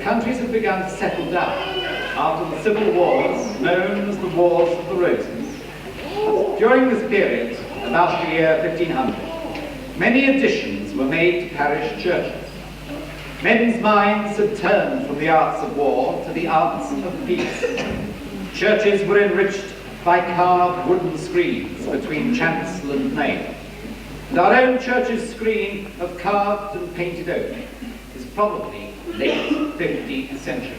Countries have begun to settle down after the civil wars known as the Wars of the Roses. During this period, about the year 1500, many additions were made to parish churches. Men's minds had turned from the arts of war to the arts of peace. Churches were enriched by carved wooden screens between chancel and nave. And our own church's screen of carved and painted oak is probably late 15th century.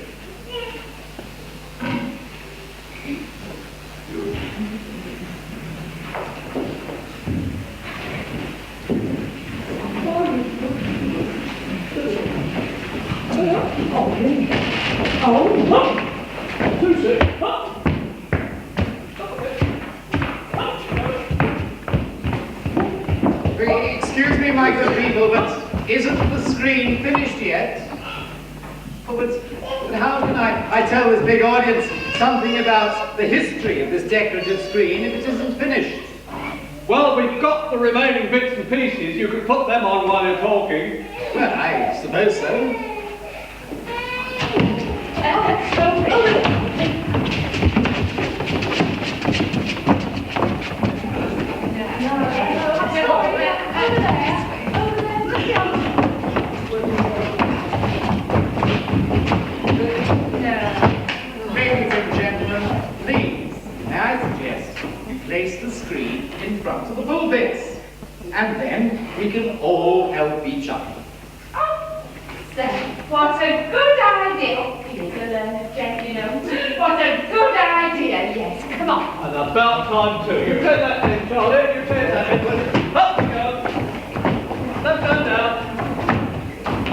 Excuse me, my good people, but isn't the screen finished yet? Oh, but how can I tell this big audience something about the history of this decorative screen if it isn't finished? Well, we've got the remaining bits and pieces. You could put them on while you're talking. Well, I suppose so. Ladies and gentlemen, please, may I suggest you place the screen in front of the pulpits, and then we can all help each other. So, what a good idea. Oh, he's a learned gentleman. What a good idea, yes, come on. And about time too. You take that in, Charlie, you take that in. Up we go. Left hand down.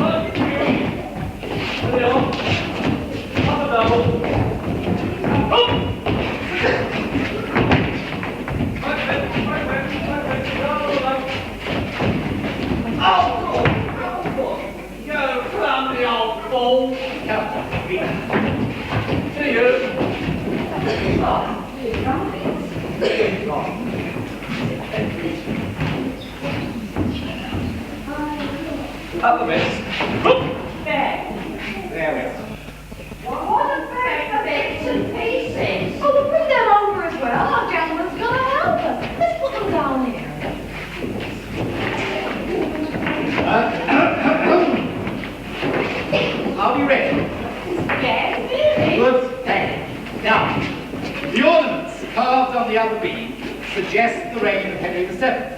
Up you go. Steady on. Up a double. Up! Oh, you clumsy old fool! See you! Up a bit. There we are. What a pack of bits and pieces. Oh, we'll bring them over as well. Our gentleman's going to help us. Let's put them down here. Are we ready? Yes, really. Good. Now, the ornaments carved on the upper beam suggest the reign of Henry VII.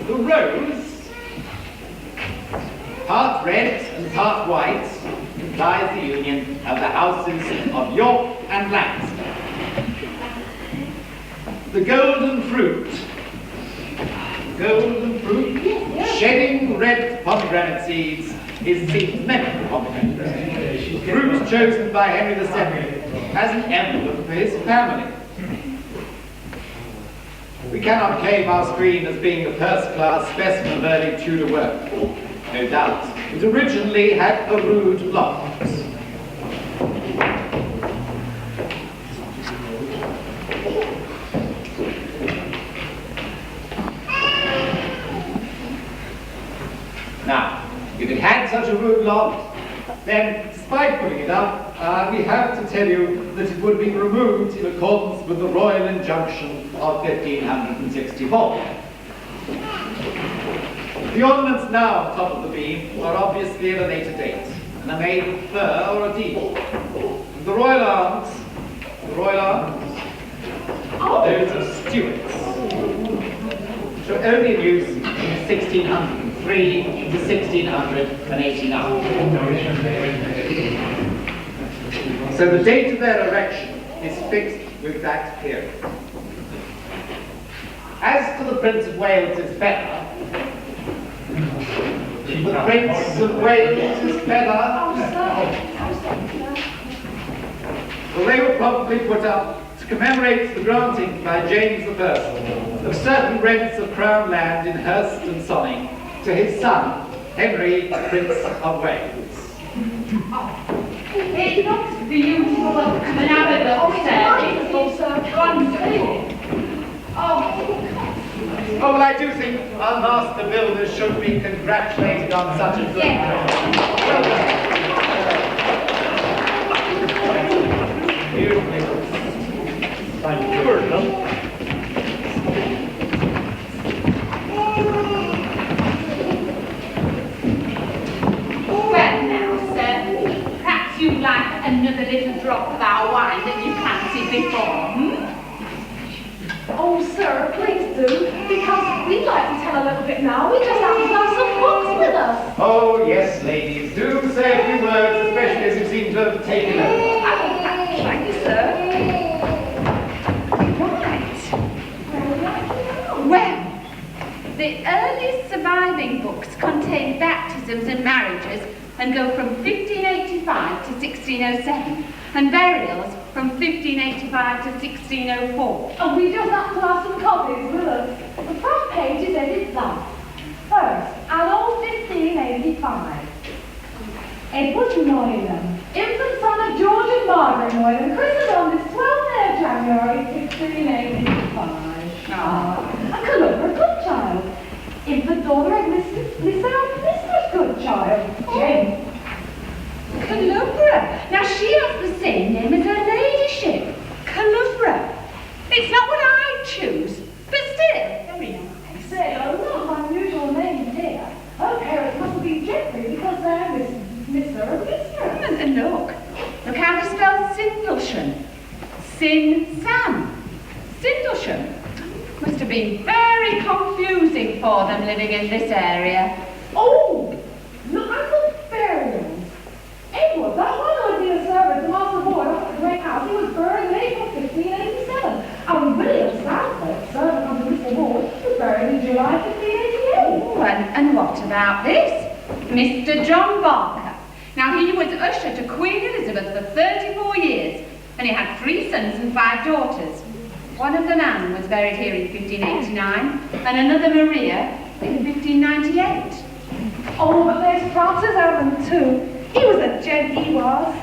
The rose, part red and part white, implies the union of the houses of York and Lancaster. The golden fruit, shedding red pomegranate seeds, is symbolic pomegranate. Fruit chosen by Henry VII as an emblem for his family. We cannot claim our screen as being a first-class specimen of early Tudor work. No doubt, it originally had a rude block. Now, if it had such a rude loft, then, despite putting it up, we have to tell you that it would be removed in accordance with the Royal Injunction of 1564. The ornaments now on top of the beam are obviously of a later date, and are made of fir or a deal. The royal arms, are those of Stuarts, which were only in use in 1603 to 1689. So the date of their erection is fixed with that period. As to the Prince of Wales's feather, The Prince of Wales is feather. Well, they were probably put up to commemorate the granting by James I of certain rents of Crown land in Hurst and Sonning to his son, Henry, Prince of Wales. It looks beautiful and navigable, It's wonderful. Oh, well, I do think our master builders should be congratulated on such a good project. Well done. Beautifully. Thank you. Well now, sir, perhaps you'd like another little drop of our wine that you fancied before, Oh, sir, please do, because we'd like to tell a little bit now. We just happen to have some books with us. Oh, yes, ladies, do say a few words, especially as you seem to have taken over. Thank you, sir. Right. Well, the earliest surviving books contain baptisms and marriages and go from 1585 to 1607, and burials from 1585 to 1604. And we just happen to have some copies with us. The front page is headed thus. First, anno 1585. Edward Moylan, infant son of George and Margaret Moylan, christened on this 12th day of January 1685. A Columbra Goodchild. Infant daughter of Mistress Goodchild, Jane. Columbra. Now she has the same name as her ladyship. Columbra. It's not what I choose, but still very nice. Say, a lot of unusual names here. Her parents must have been Geoffrey because they're Mr. and Mistress. And look how they spell Sindlesham. Sin-Sam. Sindlesham. Must have been very confusing for them living in this area. Oh, look at the burials. Edward, that one would be a servant to Master Boyd up at the Great House. He was buried in April 1587. And William Sanford, servant under Mr. Ward, was buried in July 1588. Oh, and what about this? Mr. John Barker. Now, he was usher to Queen Elizabeth for 34 years, and he had 3 sons and 5 daughters. One of them, Anne, was buried here in 1589, and another, Maria, in 1598. Oh, but there's Francis Allen too. He was a gent, he was.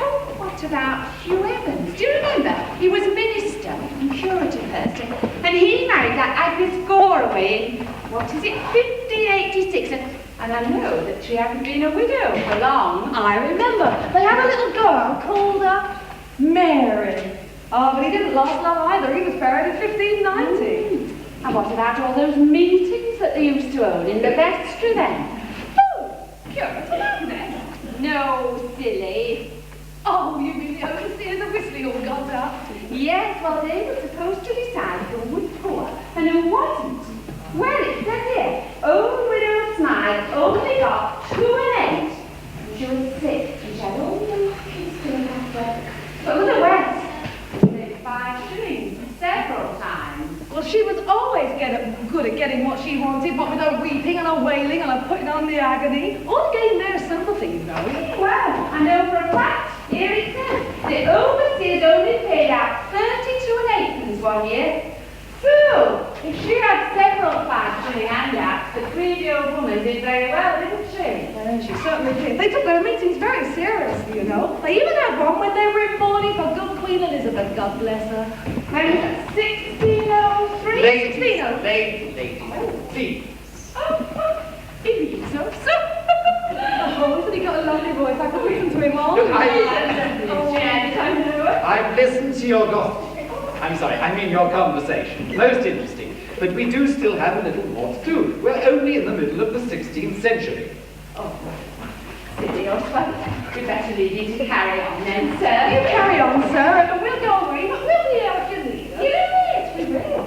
Oh, what about Hugh Evans? Do you remember? He was minister and curate of Hurst, and he married that Agnes Goraway in, 1586, and I know that she hadn't been a widow for long. I remember. They had a little girl called Mary. Oh, but he didn't last long either. He was buried in 1590. And what about all those meetings that they used to hold in the vestry then? Oh, curate of Agnes. No, silly. Oh, you mean the overseers of Whistling all got up? Yes, well, they were supposed to decide who was poor and who wasn't. Well, it says here, old widow Smythe only got 2 and 8. She was sick, and she had all those kids to look after. But with the West, they 5 shillings several times. Well, she was always good at getting what she wanted, but with her weeping and her wailing and her putting on the agony. All gained their sympathy, you know. Well, I know for a fact, here it says, the overseers only paid out 32 and 8 one year. So, if she had several 5-shilling handouts, the greedy old woman did very well, didn't she? She certainly did. They took their meetings very seriously, you know. They even had one when they were in mourning for good Queen Elizabeth, God bless her. When 1603? Ladies, 1603. please. Oh, isn't he got a lovely voice? I could listen to him all Look, I've listened to your gossip. I'm sorry, I mean your conversation. Most interesting. But we do still have a little more to do. We're only in the middle of the 16th century. Oh, silly Oswald. We'd better leave you to carry on then, sir. You carry on, sir, and we'll go away, but we'll be out if you need us. Yes, we will.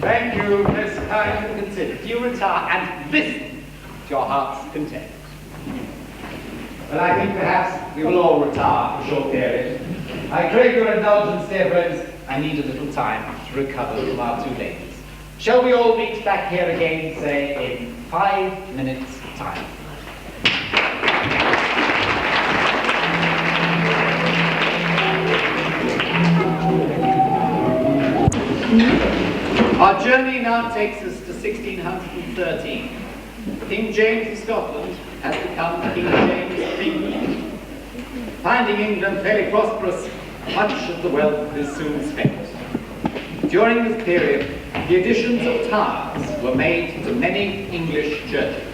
Thank you, most kind and considerate. You retire and listen to your heart's content. Well, I think perhaps we will all retire for a short period. I crave your indulgence, dear friends. I need a little time to recover from our 2 ladies. Shall we all meet back here again, say, in 5 minutes' time. Our journey now takes us to 1613. King James of Scotland has become King James of England. Finding England fairly prosperous, much of the wealth is soon spent. During this period, the additions of towers were made to many English churches.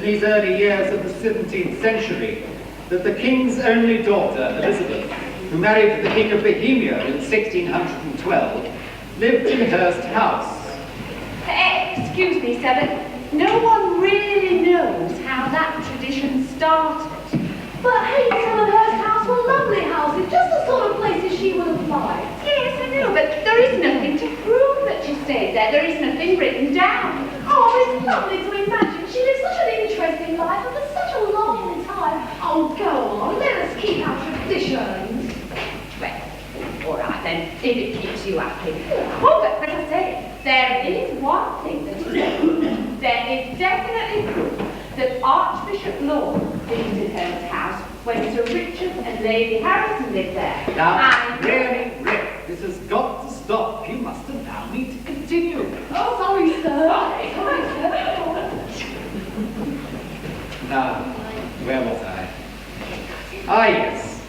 These early years of the 17th century, that the king's only daughter, Elizabeth, who married the King of Bohemia in 1612, lived in Hurst House. Excuse me, sir, but no one really knows how that tradition started. But Hayton and Hurst House were lovely houses, just the sort of places she would have liked. Yes, I know, but there is nothing to prove that she stayed there. There is nothing written down. Oh, it's lovely to imagine. She lived such an interesting life and for such a long time. Oh, go on, let us keep our traditions. Well, all right then, if it keeps you happy. Oh, but as I say, there is one thing that is certain. There is definitely proof that Archbishop Law visited Hurst House when Sir Richard and Lady Harrison lived there. Now, really, this has got to stop. You must allow me to continue. Oh, sorry, sir. Sorry, sir. Now, where was I? Ah, yes.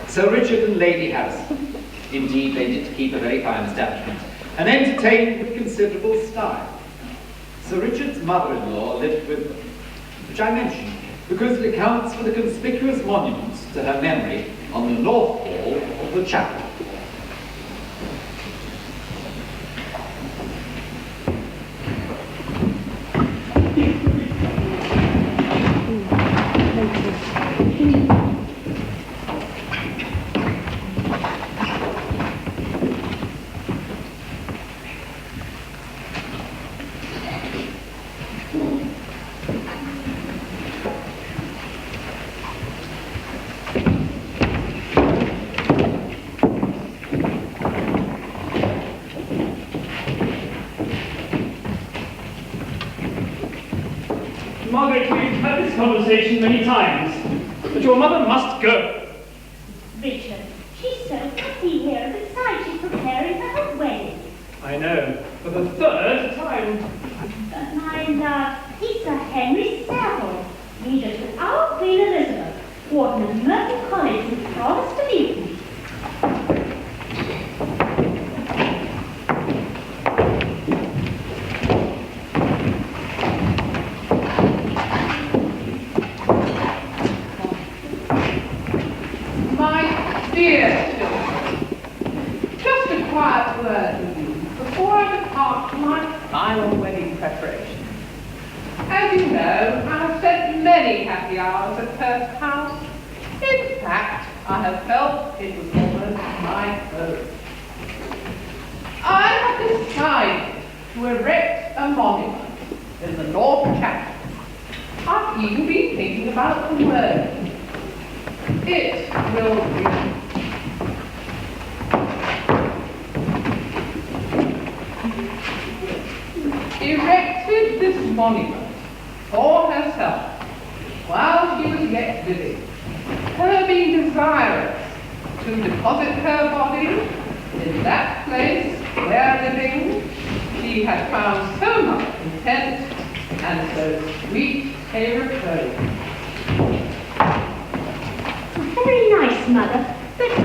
Sir Richard and Lady Harrison. Indeed, they did keep a very fine establishment, and entertained with considerable style. Sir Richard's mother-in-law lived with them, which I mention because it accounts for the conspicuous monuments to her memory on the north wall of the chapel. Margaret, we've had this conversation many times, but your mother must go. Richard, she's so happy here. Besides, she's preparing for her wedding. I know, for the third time. But my love, he's Sir Henry Savile, leader to our Queen Elizabeth, Warden of Merton College, who promised to meet me. Dear children, just a quiet word with you before I depart for my final wedding preparation. As you know, I have spent many happy hours at Hurst House. In fact, I have felt it was almost my home. I have decided to erect a monument in the North Chapel. I've even been thinking about the word. It will be erected this monument for herself while she was yet living, her being desirous to deposit her body in that place where living she had found so much content and so sweet a repose. Very nice, Mother, but do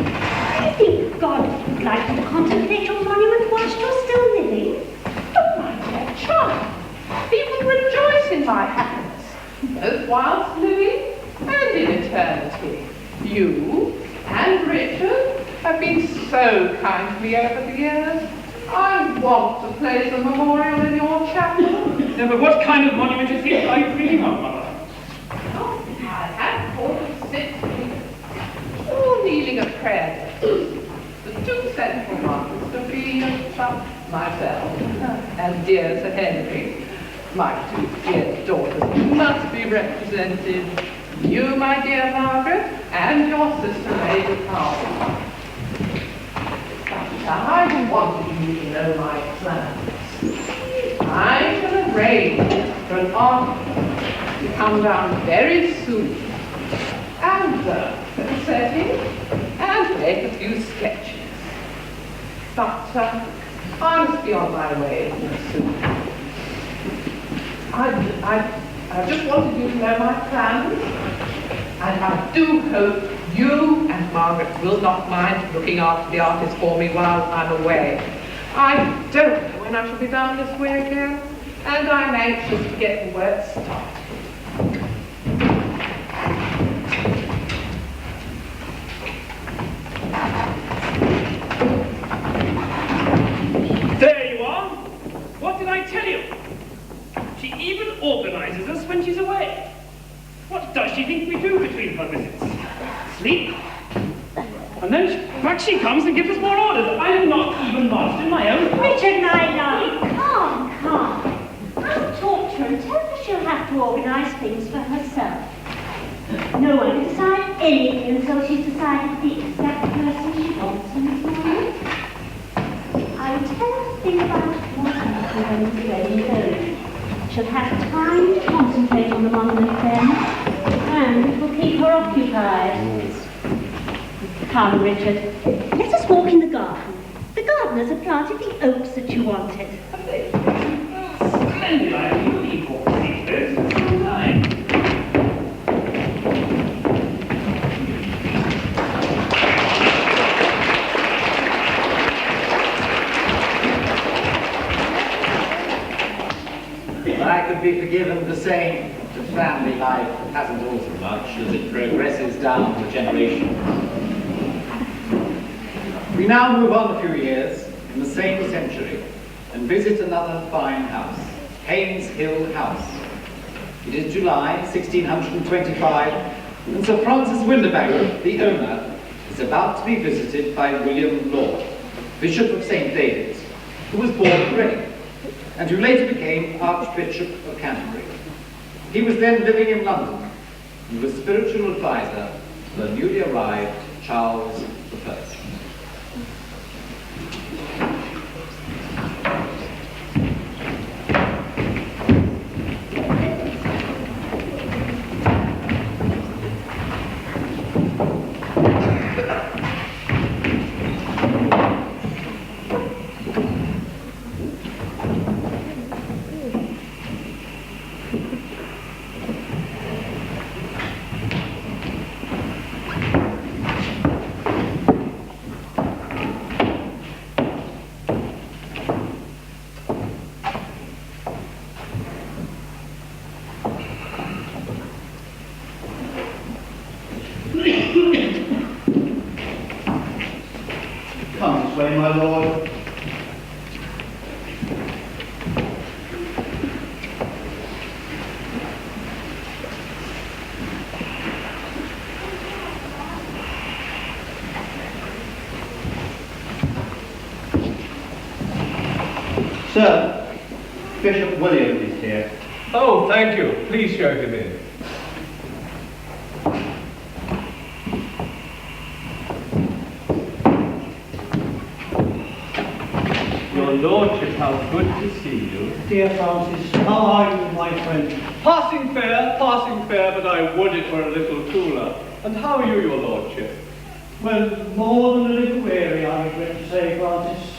you think God would like you to contemplate your monument whilst you're still living? But my dear child, he would rejoice in my happiness, both whilst living and in eternity. You and Richard have been so kind to me over the years. I want to place a memorial in your chapel. No, but what kind of monument is it? Are you dreaming of, Mother? Oh, I had thought of 6 meters, all kneeling at prayer desks. The 2 central ones to be myself and dear Sir Henry. My 2 dear daughters must be represented. You, my dear Margaret, and your sister Lady Carl. But I wanted you to know my plans. I shall arrange for an artist to come down very soon and learn the setting and make a few sketches. But I must be on my way soon. I just wanted you to know my plans, and I do hope you and Margaret will not mind looking after the artist for me while I'm away. I don't know when I shall be down this way again, and I'm anxious to get the work started. There you are. What did I tell you? She even organizes us she think we do between her visits? Sleep? And then back she comes and gives us more orders. I'm not even master in my own house. Richard, my love, calm. I'll talk to her and tell her she'll have to organise things for herself. No one can decide anything until she's decided the exact person she wants in this morning. I will tell her to think about what happens when it's ready. She'll have time to concentrate on the monument then, and it will keep her occupied. Come, Richard, let us walk in the garden. The gardeners have planted the oaks that you wanted. Splendid idea. You need more pictures. I could be forgiven for saying that family life hasn't altered much as it progresses down the generations. We now move on a few years in the same century and visit another fine house, Haynes Hill House. It is July 1625, and Sir Francis Winterbank, the owner, is about to be visited by William Law, Bishop of St. David's, who was born in Reading, and who later became Archbishop of Canterbury. He was then living in London and was spiritual advisor to the newly arrived Charles I. Come this way, my lord. Sir, Bishop William is here. Oh, thank you. Please show him in. Your Lordship, how good to see you. Dear Francis, how are you, my friend? Passing fair, but I would it were a little cooler. And how are you, your Lordship? Well, more than a little weary, I regret to say, Francis.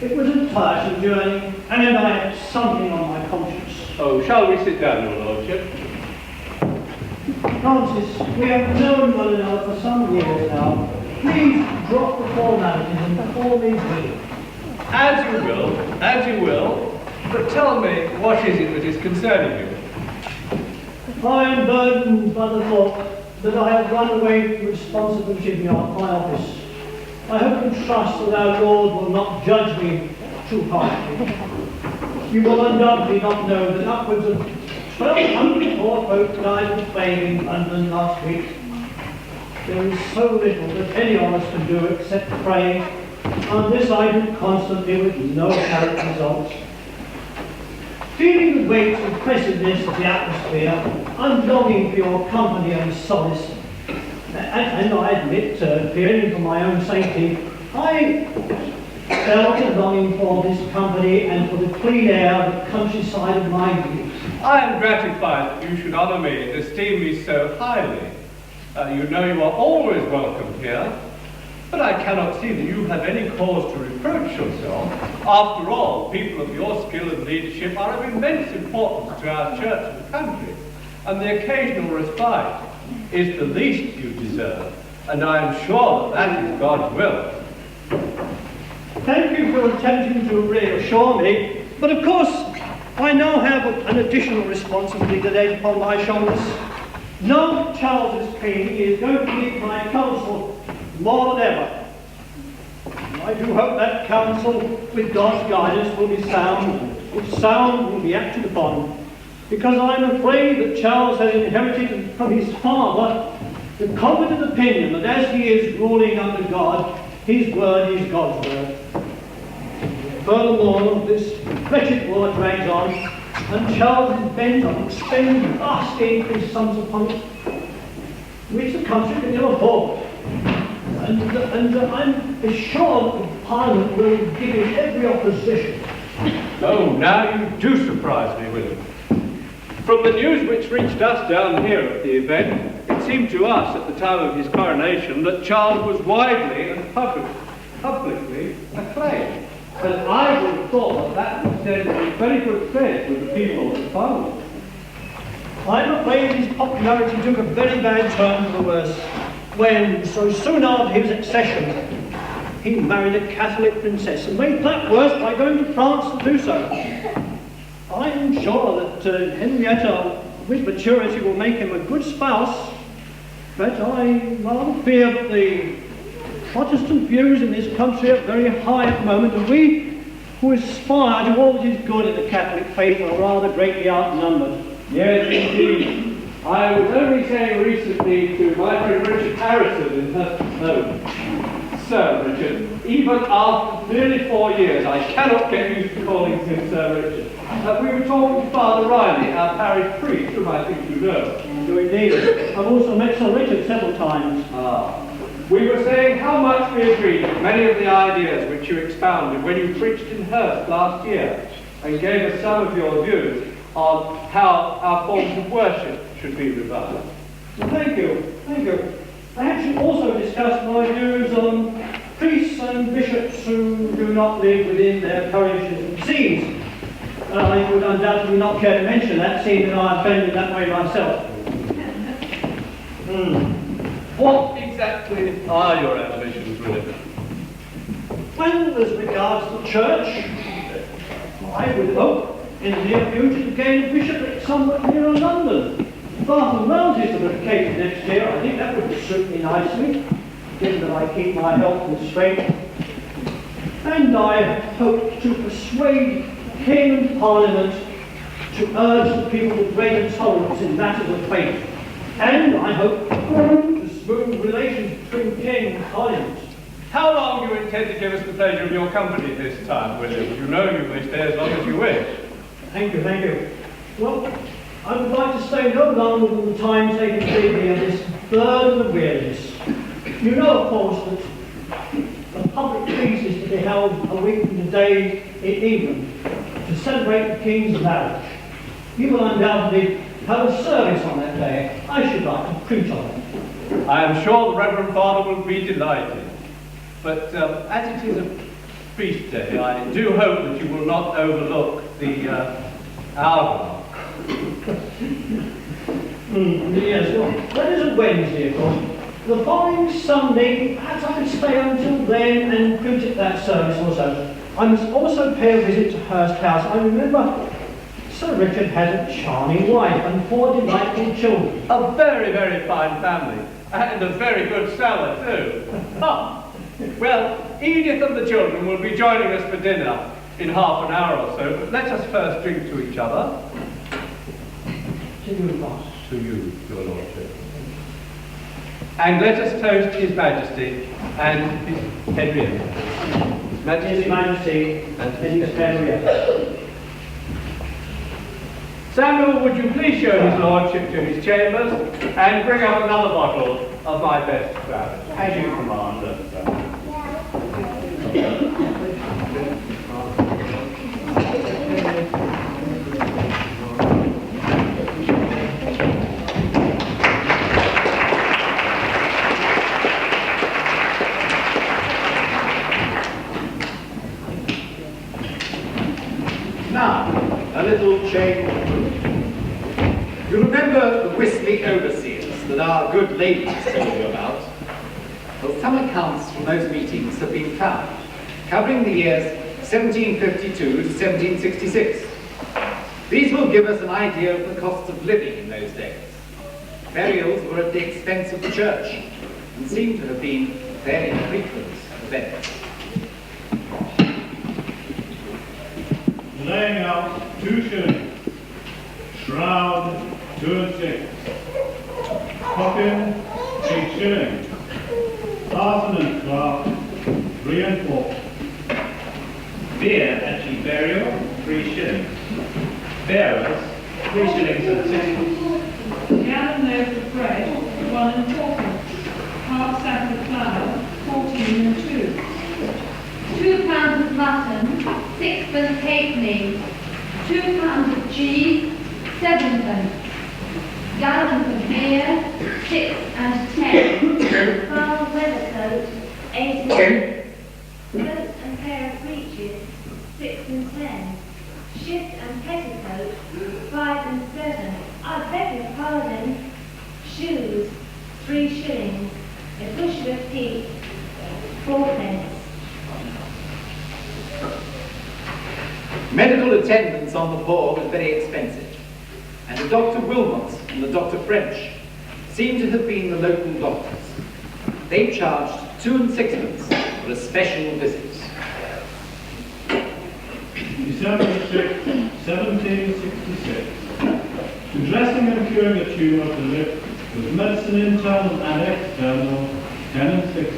It was a tiresome journey, and I had something on my conscience. Oh, shall we sit down, your Lordship? Francis, we have known one another for some years now. Please drop the formalities and call me William. As you will. But tell me, what is it that is concerning you? I am burdened by the thought that I have run away with responsibility beyond my office. I hope and trust that our Lord will not judge me too harshly. You will undoubtedly not know that upwards of 1,200 poor folk died of plague in London last week. There is so little that any of us can do except pray, and this I do constantly with no apparent result. Feeling the weight and oppressiveness of the atmosphere, I'm longing for your company and solace. And I admit, fearing for my own safety, I felt a longing for this company and for the clean air of the countryside of my youth. I am gratified that you should honour me and esteem me so highly. You know you are always welcome here, but I cannot see that you have any cause to reproach yourself. After all, people of your skill and leadership are of immense importance to our church and country, and the occasional respite is the least you deserve, and I am sure that that is God's will. Thank you for attempting to reassure me, but of course I now have an additional responsibility laid upon my shoulders. Now that Charles is king, he is going to need my counsel more than ever. And I do hope that counsel, with God's guidance, will be sound, if sound will be acted upon. because I'm afraid that Charles has inherited from his father the confident opinion that as he is ruling under God, his word is God's word. Furthermore, this wretched war drags on, and Charles is bent on expending vastly increased sums upon it, which the country can ill afford. And I'm assured that Parliament will give him every opposition. Oh, now you do surprise me, William. From the news which reached us down here at the event, it seemed to us at the time of his coronation that Charles was widely and publicly acclaimed. And I would have thought that would stand in very good faith with the people of Parliament. I'm afraid his popularity took a very bad turn for the worse when, so soon after his accession, he married a Catholic princess and made that worse by going to France to do so. I'm sure that Henrietta, with maturity, will make him a good spouse, but I rather fear that the Protestant views in this country are very high at the moment, and we who aspire to all that is good in the Catholic faith are rather greatly outnumbered. Yes, indeed. I was only saying recently to my friend Richard Harrison in Hurst Pageant, Sir Richard, even after nearly 4 years, I cannot get used to calling him Sir Richard. We were talking to Father Riley, our parish priest, whom I think you know. Do indeed. I've also met Sir Richard several times. We were saying how much we agreed with many of the ideas which you expounded when you preached in Hurst last year, and gave us some of your views on how our forms of worship should be revised. Well, thank you. I actually also discussed my views on priests and bishops who do not live within their parishes and sees. I would undoubtedly not care to mention that, seeing that I offended that way myself. What exactly are your ambitions, William? Well, as regards the church, I would hope in the near future to gain a bishopric somewhat nearer London. Barton Wells is to be located next year. I think that would suit me nicely, given that I keep my health and strength. And I hope to persuade King and Parliament to urge the people to greater tolerance in matters of faith. And I hope to smooth relations between King and Parliament. How long do you intend to give us the pleasure of your company this time, William? You know you may stay as long as you wish. Thank you. Well, I would like to stay no longer than the time taken to be here, this burden of weariness. You know, of course, that a public feast is to be held a week from today in England to celebrate the King's marriage. You will undoubtedly have a service on that day. I should like to preach on it. I am sure the Reverend Father will be delighted. But as it is a feast day, I do hope that you will not overlook the hour. Yes, well, that is a Wednesday, of course. The following Sunday, perhaps I could stay until then and preach at that service also. I must also pay a visit to Hurst House. I remember Sir Richard has a charming wife and 4 delightful children. A very, very fine family. And a very good cellar, too. Well, Edith and the children will be joining us for dinner in half an hour or so, but let us first drink to each other. To you, boss. To you, your lordship. And let us toast His Majesty and His Henrietta. His Majesty and His Henrietta. Samuel, would you please show His Lordship to his chambers and bring up another bottle of my best claret? As you command, sir. Now, a little change of mood. You remember the whistling overseers that our good ladies told you about? Well, some accounts from those meetings have been found, covering the years 1752 to 1766. These will give us an idea of the cost of living in those days. Burials were at the expense of the church, and seem to have been fairly frequent events. Laying out 2 shillings. Shroud, 2 and 6. Coffin, 8 shillings. Arson and cloth, 3 and 4. Beer and cheap burial, 3 shillings. Bearers, 3 shillings and 6. Gallon loaf of bread, 1 and 4. Half sack of flour, 14 and 2. 2 pounds of mutton, 6pence halfpenny. 2 pounds of cheese, 7pence. Gallons of beer, 6 and 10. Foul weather coat, 8 and 10. Coat and pair of breeches, 6 and 10. Shift and petticoat, 5 and 7. I beg your pardon. Shoes, 3 shillings. A bushel of peat, 4pence. Medical attendance on the poor was very expensive, and the Dr. Wilmot and the Dr. French seem to have been the local doctors. They charged 2 and 6pence for a special visit. December 6, 1766. To dressing and curing a tumour of the lip with medicine internal and external, 10 and 6.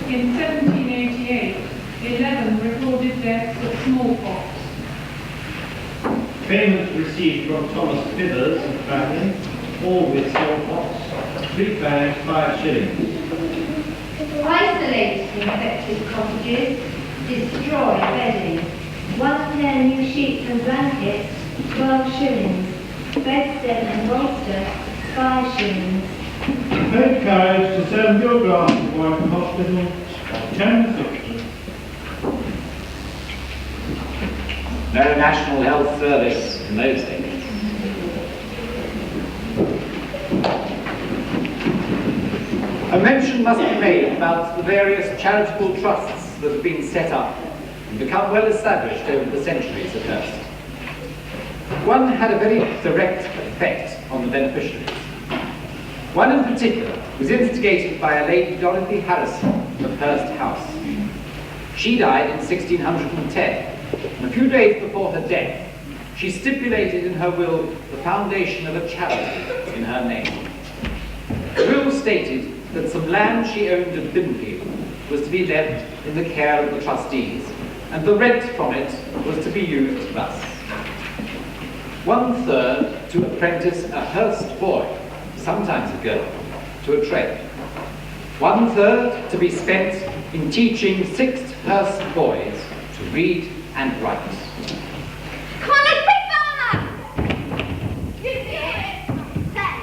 In 1788, 11 recorded deaths of smallpox. Payment received from Thomas Fithers and family, all with smallpox, 3 bags, 5 shillings. Isolate infected cottages, destroy bedding. 1 pair new sheets and blankets, 12 shillings. Bedstead and bolster, 5 shillings. Paid carriage to send your glass to White Hospital, 10 and 6. No national health service in those days. A mention must be made about the various charitable trusts that have been set up and become well established over the centuries at Hurst. One had a very direct effect on the beneficiaries. One in particular was instigated by a Lady Dorothy Harrison of Hurst House. She died in 1610, and a few days before her death, she stipulated in her will the foundation of a charity in her name. The will stated that some land she owned at Binfield was to be left in the care of the trustees, and the rent from it was to be used thus: 1/3 to apprentice a Hurst boy, sometimes a girl, to a trade. 1/3 to be spent in teaching 6 Hurst boys to read and write. Come on, let's play farmer! You do it! Say,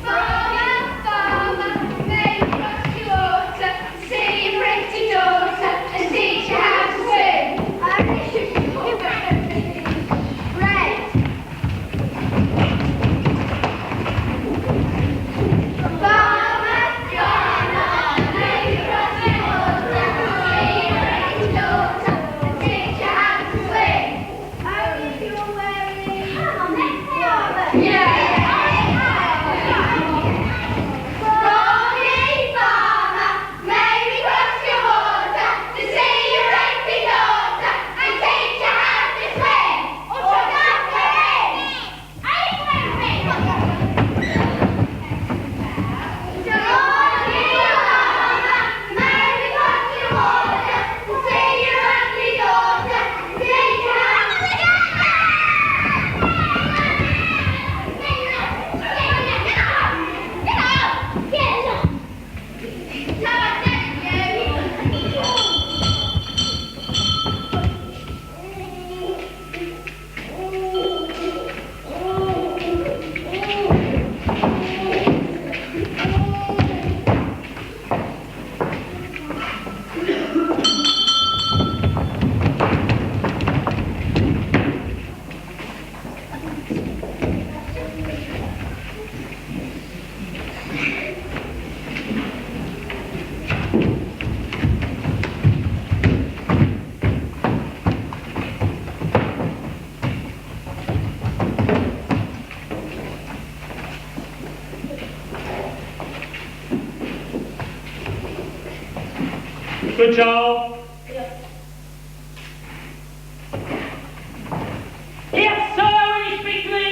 farmer, farmer, make us your water, see your pretty daughter, and teach you how to swim. I wish you could do it. Right. Farmer, farmer, make us your water, see your pretty daughter, and teach you how to swim. Only if you're wearing... Come on, let's play farmer. Yeah. Farmy, farmer, may we cross your water to see your pretty daughter and teach you how to swim. Or not for it. Farmy, farmer, may we cross your water to see your pretty daughter and teach you how to swim. Good job. Yes, sir, will you speak to the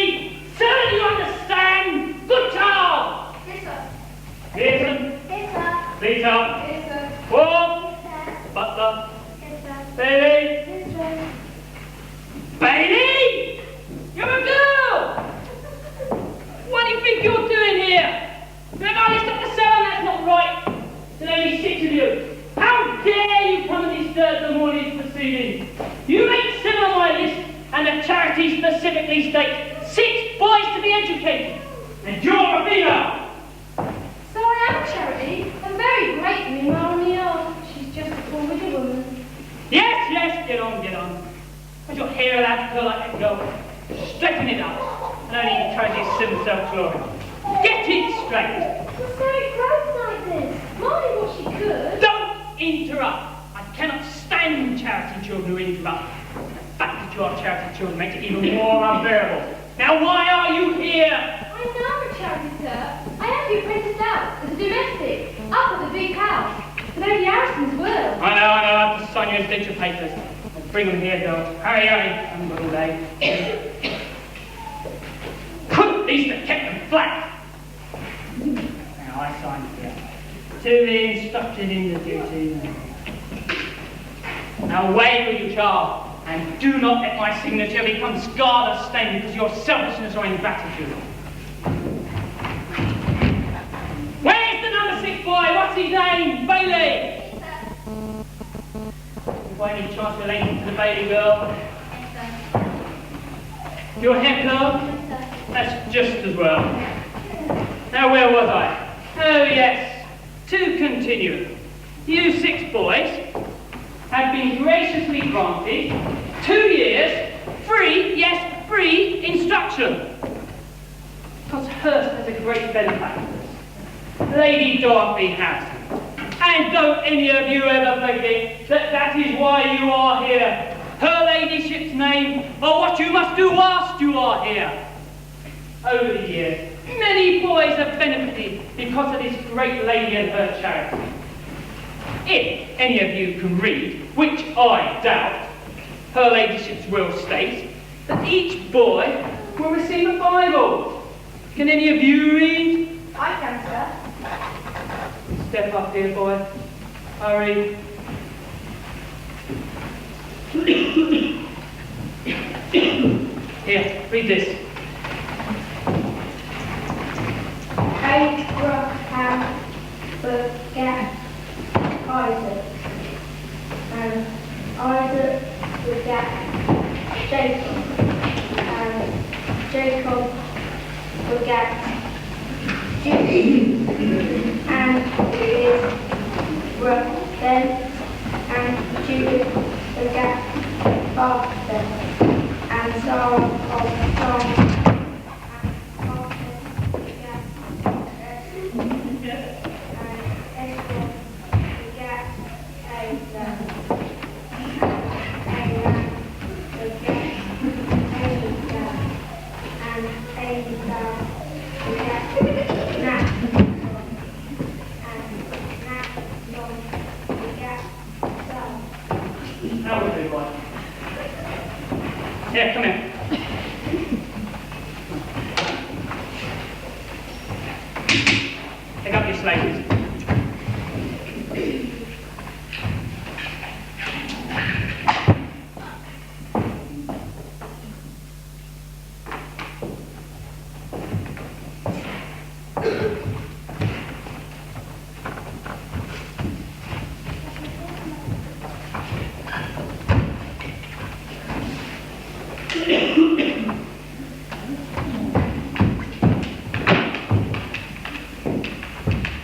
specifically states 6 boys to be educated, and you're a female. So I am, Charity. I'm very grateful in Marnie old. She's just a poor widow woman. Yes, yes, get on, get on. Has your hair allowed to curl like that girl? Straighten it up, and don't even try to sim self-glory. Get it straight. Well, so it grows like this. Marnie what she could. Don't interrupt. I cannot stand charity children who interrupt. The fact that you are charity children makes it even more unbearable. Now, why are you here? I'm now a charity, sir. I have to be apprenticed out as a domestic, up at the big house. For Lady Harrison's will. I know, I've just signed your ditch of papers. Bring them here, girls. Hurry, hurry. I haven't got all day. Could at least have kept them flat. Now, I signed here. To be instructed in the duty. Now, away with you, child. And do not let my signature become scarred or stained because of your selfishness or ingratitude. Where's the number 6 boy? What's his name? Bailey! By any chance related to the Bailey girl? Yes, sir. Your hair curl? Yes, sir. That's just as well. Now, where was I? Oh, yes. To continue. You 6 boys have been graciously granted 2 years free, yes, free instruction. Because Hurst has a great benefactress, Lady Dorothy Harrison. And don't any of you ever forget that that is why you are here. Her ladyship's name, or what you must do whilst you are here. Over the years, many boys have benefited because of this great lady and her charity. If any of you can read, which I doubt, her ladyship's will states that each boy will receive a Bible. Can any of you read? I can, sir. Step up here, boy. Hurry. Here, read this. Abraham begat Isaac, and Isaac begat Jacob, and Jacob begat Judah, and Revd, and Judah begat Arthur, and Sarah of John. Here, come here. Pick up your slates.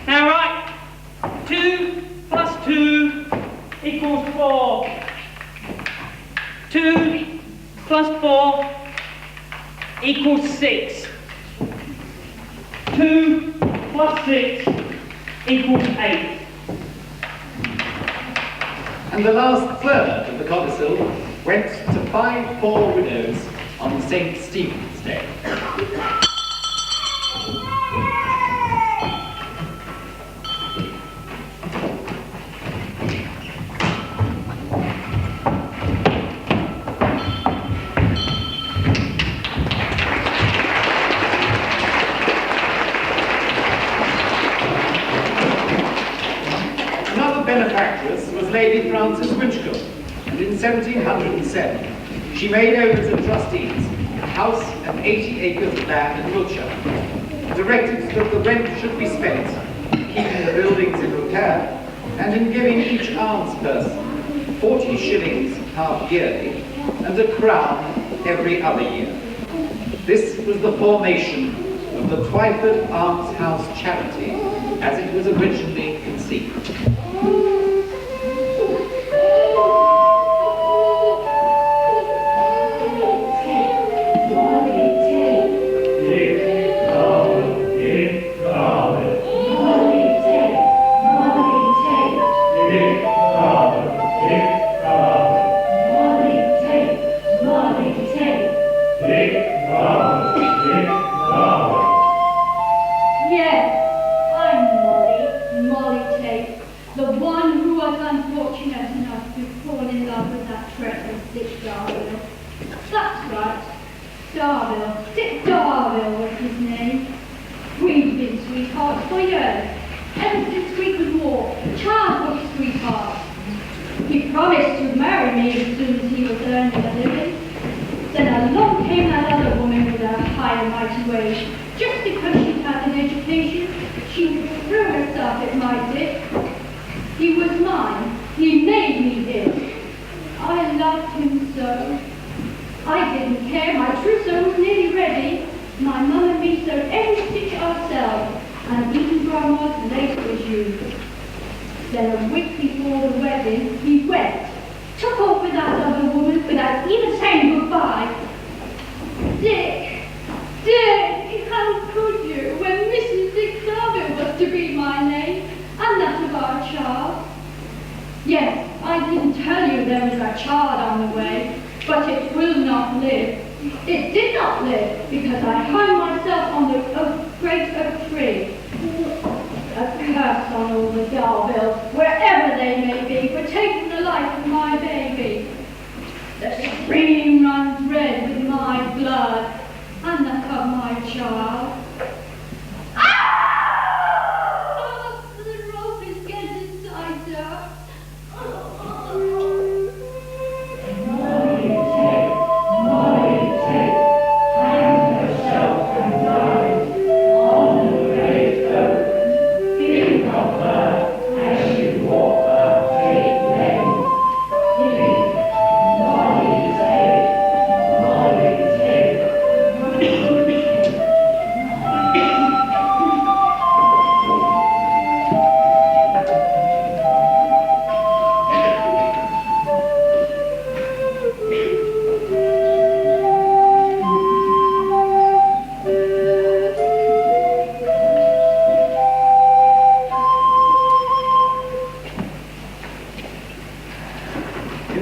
Now, right, 2 plus 2 equals 4. 2 plus 4 equals 6. 2 plus 6 equals 8. And the last third of the codicil went to 5 poor widows on St. Stephen's Day. Another benefactress was Lady Frances Winchcombe, and in 1707 she made over to trustees a house and 80 acres of land in Wiltshire, and directed that the rent should be spent in keeping the buildings in repair and in giving each almsperson 40 shillings half yearly and a crown every other year. This was the formation of the Twyford Almshouse Charity as it was originally conceived.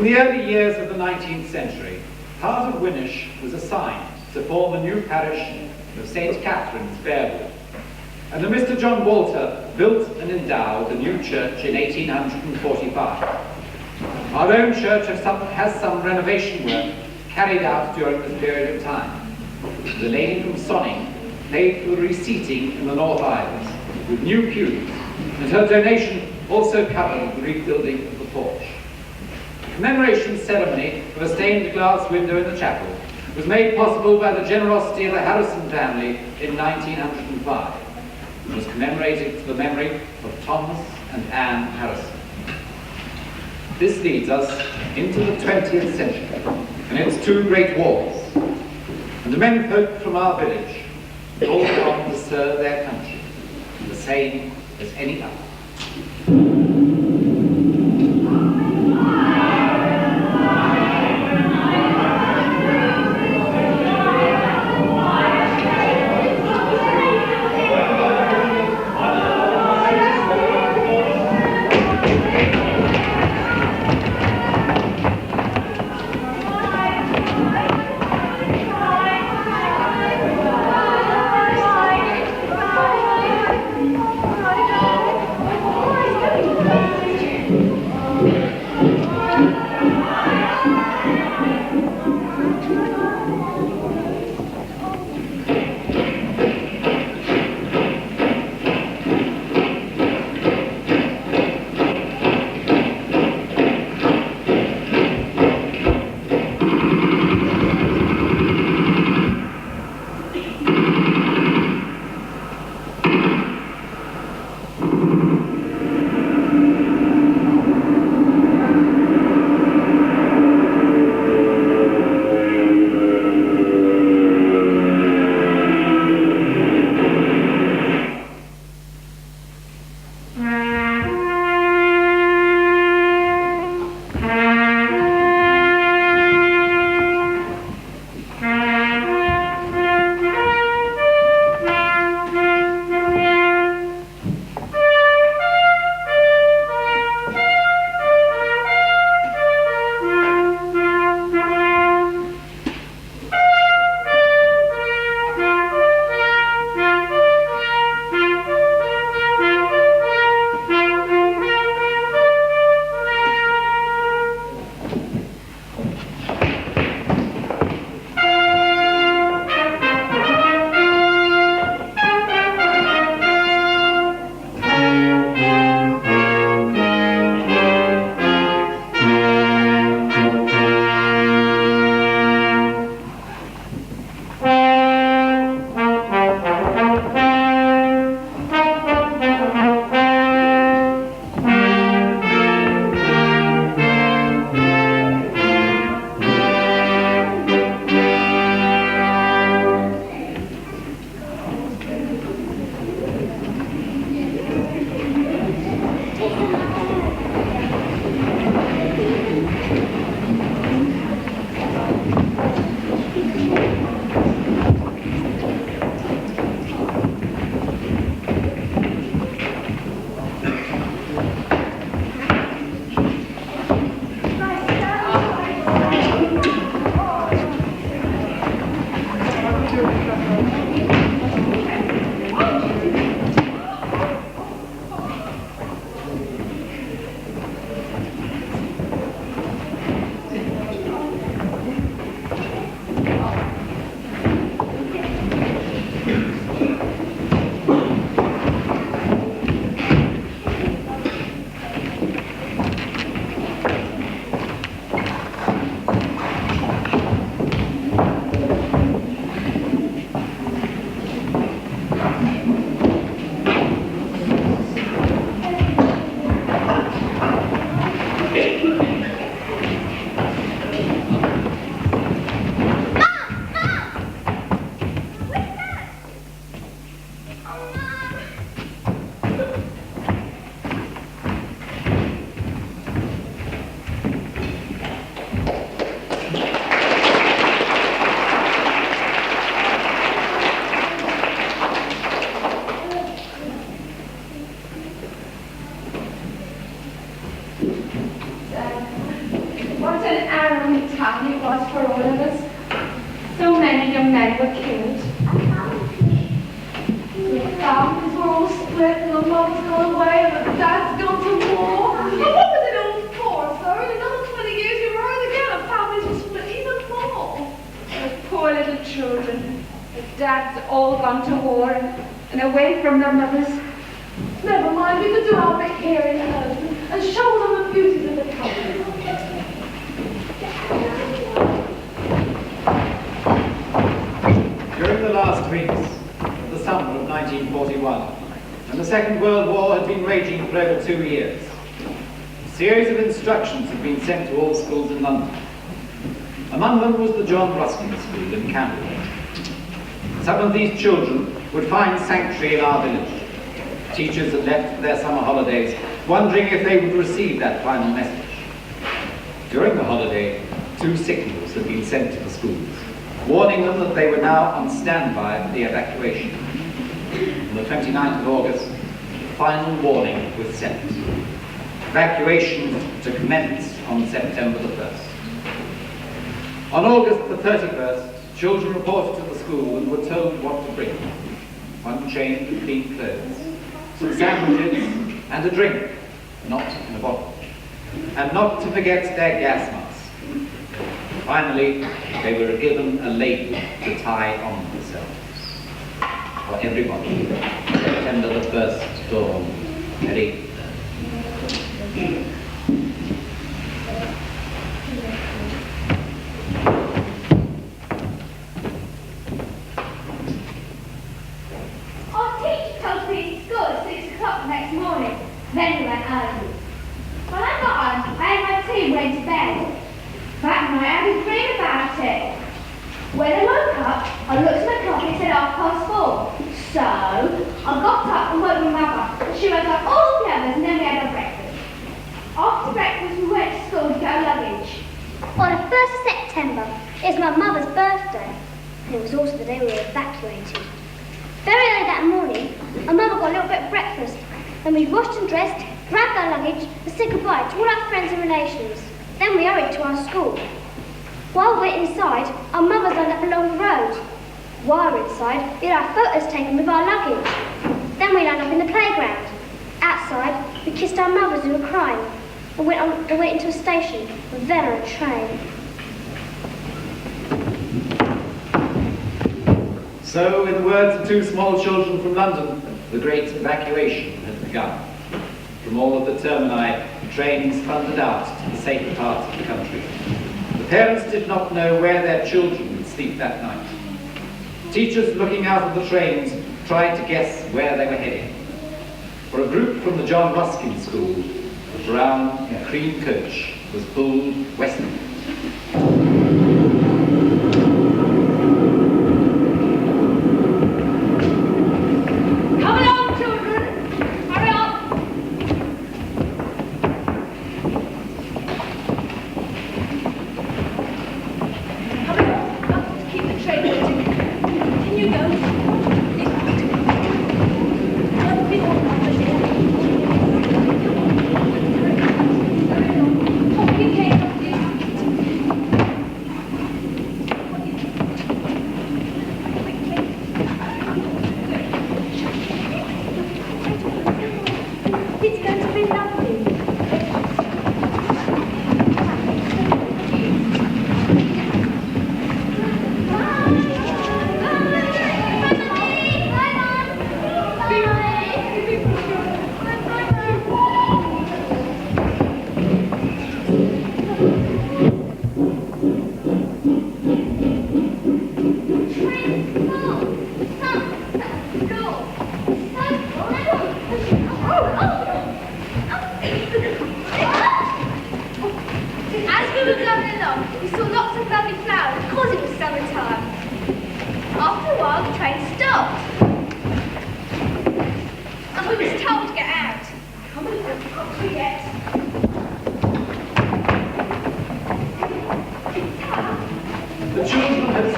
In the early years of the 19th century, part of Winnish was assigned to form the new parish of St. Catherine's, Bearwood, and Mr. John Walter built and endowed the new church in 1845. Our own church has some renovation work carried out during this period of time. The lady from Sonning paid for the reseating in the north aisles with new pews, and her donation also covered the rebuilding of the porch. The commemoration ceremony of a stained glass window in the chapel was made possible by the generosity of the Harrison family in 1905. It was commemorated to the memory of Thomas and Anne Harrison. This leads us into the 20th century and its two great wars, and the menfolk from our village called on to serve their country, the same as any other. many young men were killed. The families were all split, and the mum's gone away, and the dad's gone to war. And what was it all for, sir? In another 20 years, we were right again, and families were split even more. The poor little children. The dads all gone to war and away from their mothers. Never mind, we could do our bit here in home and show them the beauties of the country. During the last weeks of the summer of 1941, when the Second World War had been raging for over 2 years, a series of instructions had been sent to all schools in London. Among them was the John Ruskin School in Camberwell. Some of these children would find sanctuary in our village. Teachers had left for their summer holidays, wondering if they would receive that final message. During the holiday, 2 signals had been sent to the schools, warning them that they were now on standby for the evacuation. On the 29th of August, the final warning was sent. Evacuation to commence on September the 1st. On August the 31st, children reported to the school and were told what to bring. 1 change of clean clothes, some sandwiches, and a drink, not in a bottle. And not to forget their gas masks. Finally, they were given a label to tie on themselves. For everybody, September the 1st dawn at 8:30. Next morning, then we went out. When I got home, I had my tea and went to bed. That night I was dreaming about it. When I woke up, I looked at my clock and it said 4:30. So, I got up and woke my mother. And she woke up all the others and then we had our breakfast. After breakfast, we went to school to get our luggage. On the 1st of September is my mother's birthday, and it was also the day we were evacuated. Very early that morning, my mother got a little bit of breakfast. Then we washed and dressed, grabbed our luggage, and said goodbye to all our friends and relations. Then we hurried to our school. While we were inside, our mothers lined up along the road. While we were inside, we had our photos taken with our luggage. Then we lined up in the playground. Outside, we kissed our mothers who were crying, and went on the way into a station, and then on a train. So, in the words of 2 small children from London, the great evacuation had begun. From all of the termini, trains thundered out to the safer parts of the country. The parents did not know where their children would sleep that night. Teachers looking out of the trains tried to guess where they were heading. For a group from the John Ruskin School, the brown and cream coach was pulled westward.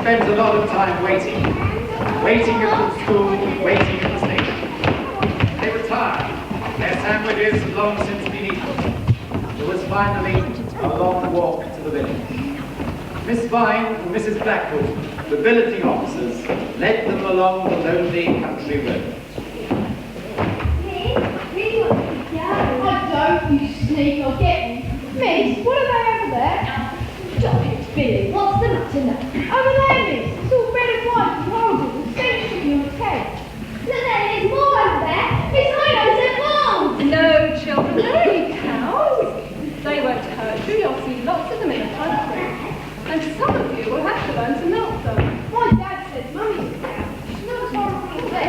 Spent a lot of time waiting at the school, waiting at the station. They were tired. Their sandwiches had long since been eaten. There was finally a long walk to the village. Miss Vine and Mrs. Blackwood the billeting officers led them along the lonely country road. Oh, don't you sneak or get me. Miss, what are they over there? Stop it, Billy. What's the matter now? Over there, miss. It's all red and white and horrible with century on the head. Look there, there's more over there. It's highlights and balls. No, children, they're only cows. They won't hurt you. You'll see lots of them in the country. And some of you will have to learn to milk them. My dad says Mummy's a cow. She's not as horrible as that.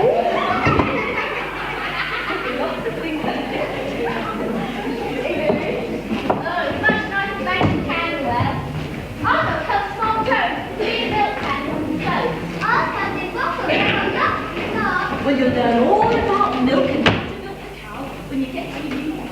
Lots of things that well, you'll learn all about milk and how to milk a cow when you get to your new house.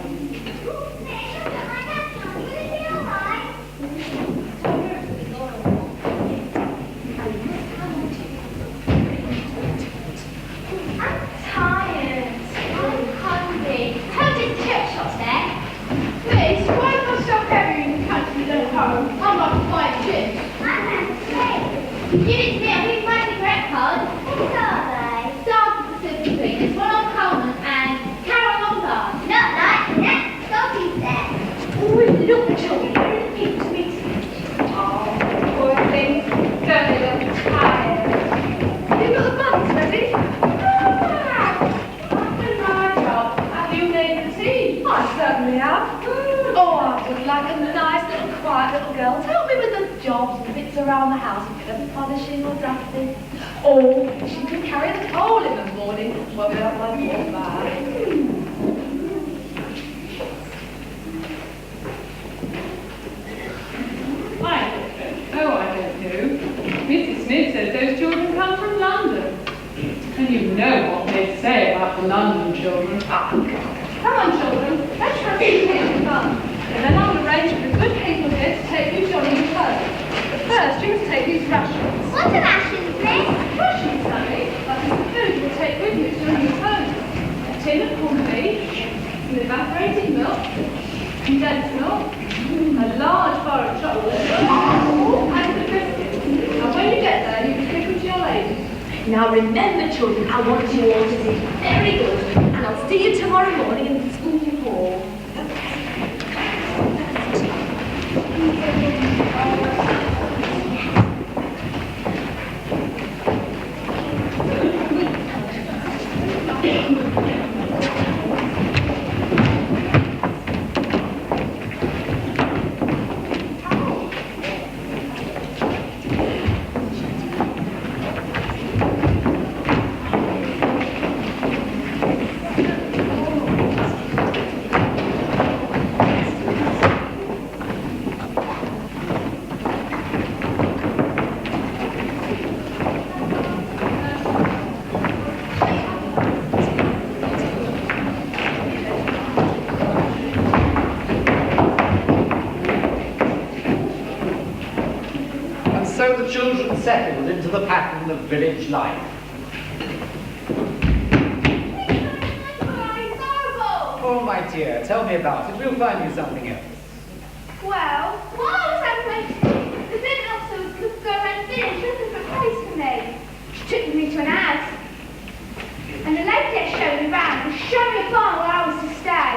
I'm tired. I'm hungry. How did the church shops there? Miss, why am I so heavy in the country than at home? I'm like a fine gin. I'm not afraid. Give it to me, I'll give you my cigarette card. What are they? Stars of the Silver Queen. There's one on Coleman and Carol Lombard. Not like that. Sophie's there. Oh, look, children. Very cute to meet you. Oh, poor things. Don't they look tired? You've got the buns ready? Have you made the tea? I certainly have. Oh, I would like a nice little quiet little girl to help me with the jobs and bits around the house, a bit of polishing or dusting. Or she can carry the coal in the morning when we have my poor bag. I don't know. Mrs. Smith says those children come from London. And you know what they say about the London children. Ah, come on, children. Let's have some fun. And then I'll arrange for the good people here to take you jogging home. But first, you must take these rations. What are rations, Miss? Rations, honey. That is the food you'll take with you to your new home. A tin of corned beef, some evaporated milk, condensed milk, a large bar of chocolate, and the biscuits. And when you get there, you can give them to your lady. Now remember, children, I want you all to be very good, and I'll see you tomorrow morning in the school hall. So the children settled into the pattern of village life. Oh, my dear, tell me about it. We'll find you something else. Well, while I was out playing, the village officer was going around the village looking for a place for me. She took me to an house. And the lady that showed me around was showing me a barn where I was to stay.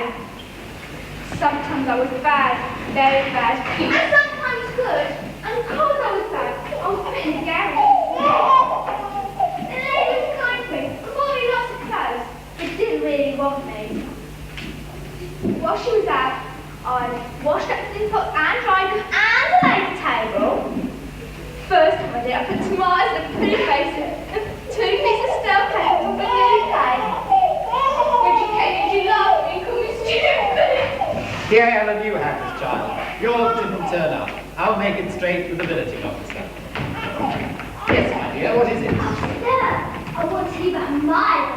Sometimes I was bad, very bad, and sometimes good. And because I was bad, I was put in the garage. The lady was kind to me, and bought me lots of clothes, but didn't really want me. While she was out, I washed up the pot and dried them and laid the table. First time I did, I put tomatoes and a pretty face and 2 pieces of stale cake on top of the new plate. When she came in, she laughed at me and called me stupid. Here, Ellen, you have this child. Yours didn't turn up. I'll make it straight with the billeting officer. Yes, my dear, what is it? Oh, sir, I want to tell you about my life.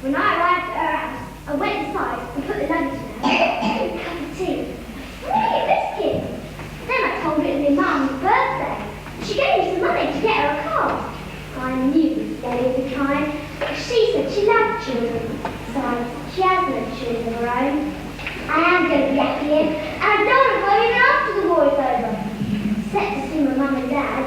When I arrived at her house, I went inside and put the lunch in her, a cup of tea, and biscuits. Then I told her it was my mum's birthday. She gave me some money to get her a car. I knew this lady would be kind, but she said she loved children. Besides, she has no children of her own. I am going to be happy here, and I don't want to go even after the war is over. Except to see my mum and dad.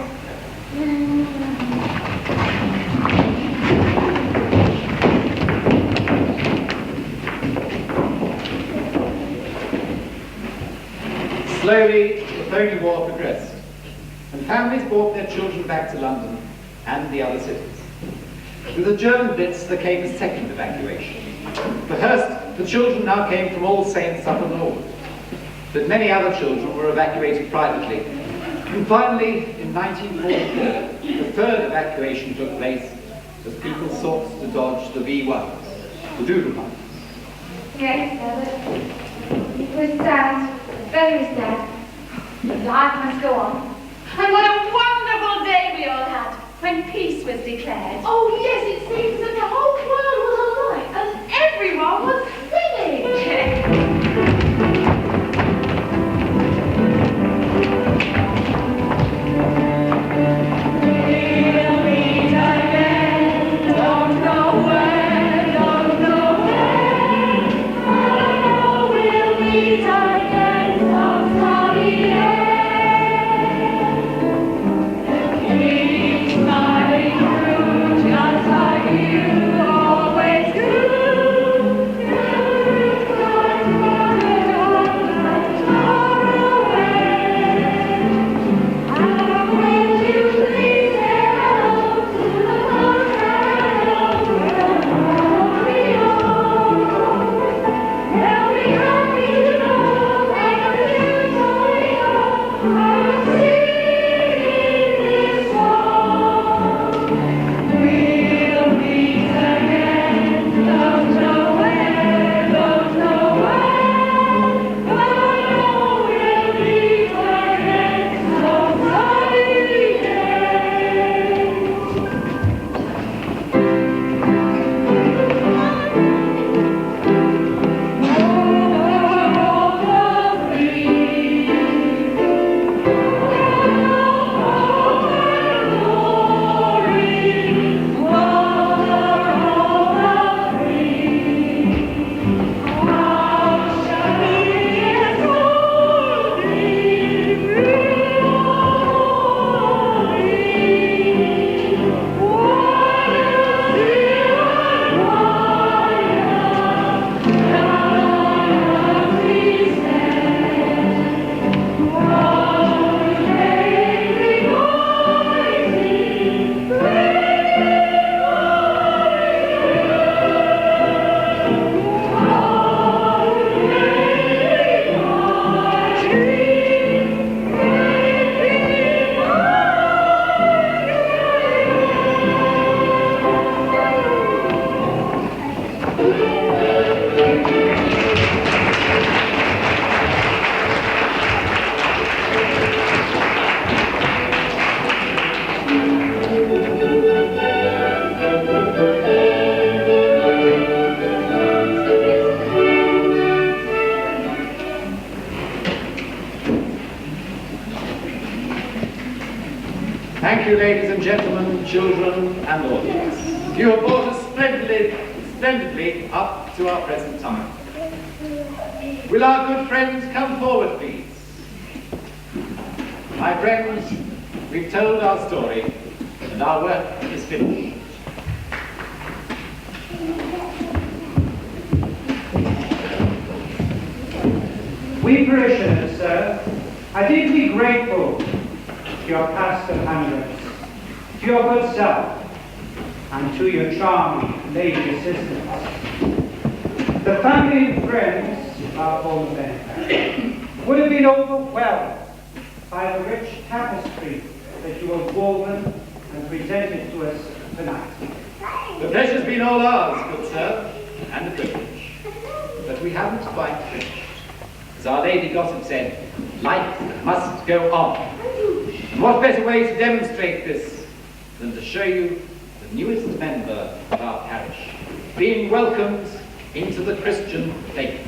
Slowly, the phony war progressed, and families brought their children back to London and the other cities. With the German Blitz, there came a second evacuation. For Hurst, the children now came from All Saints up and north, but many other children were evacuated privately. And finally, in 1944, the third evacuation took place as people sought to dodge the V1s, the doodle bugs. Yes, Herbert. It was sad, very sad. But life must go on. And what a wonderful day we all had when peace was declared. Oh, yes, it seems that the whole world was alive and everyone was singing. Thank you, ladies and gentlemen, children and audience. You have brought us splendidly up to our present time. Will our good friends come forward, please? My friends, we've told our story, and our work is finished. We parishioners, sir, are deeply grateful to your past of hundreds, to your good self, and to your charming lady assistants. The family and friends of our former benefactor would have been overwhelmed by the rich tapestry that you have woven and presented to us tonight. The pleasure's been all ours, good sir, and the privilege. But we haven't quite finished. As our lady gossip said, life must go on. And what better way to demonstrate this than to show you the newest member of our parish being welcomed into the Christian faith.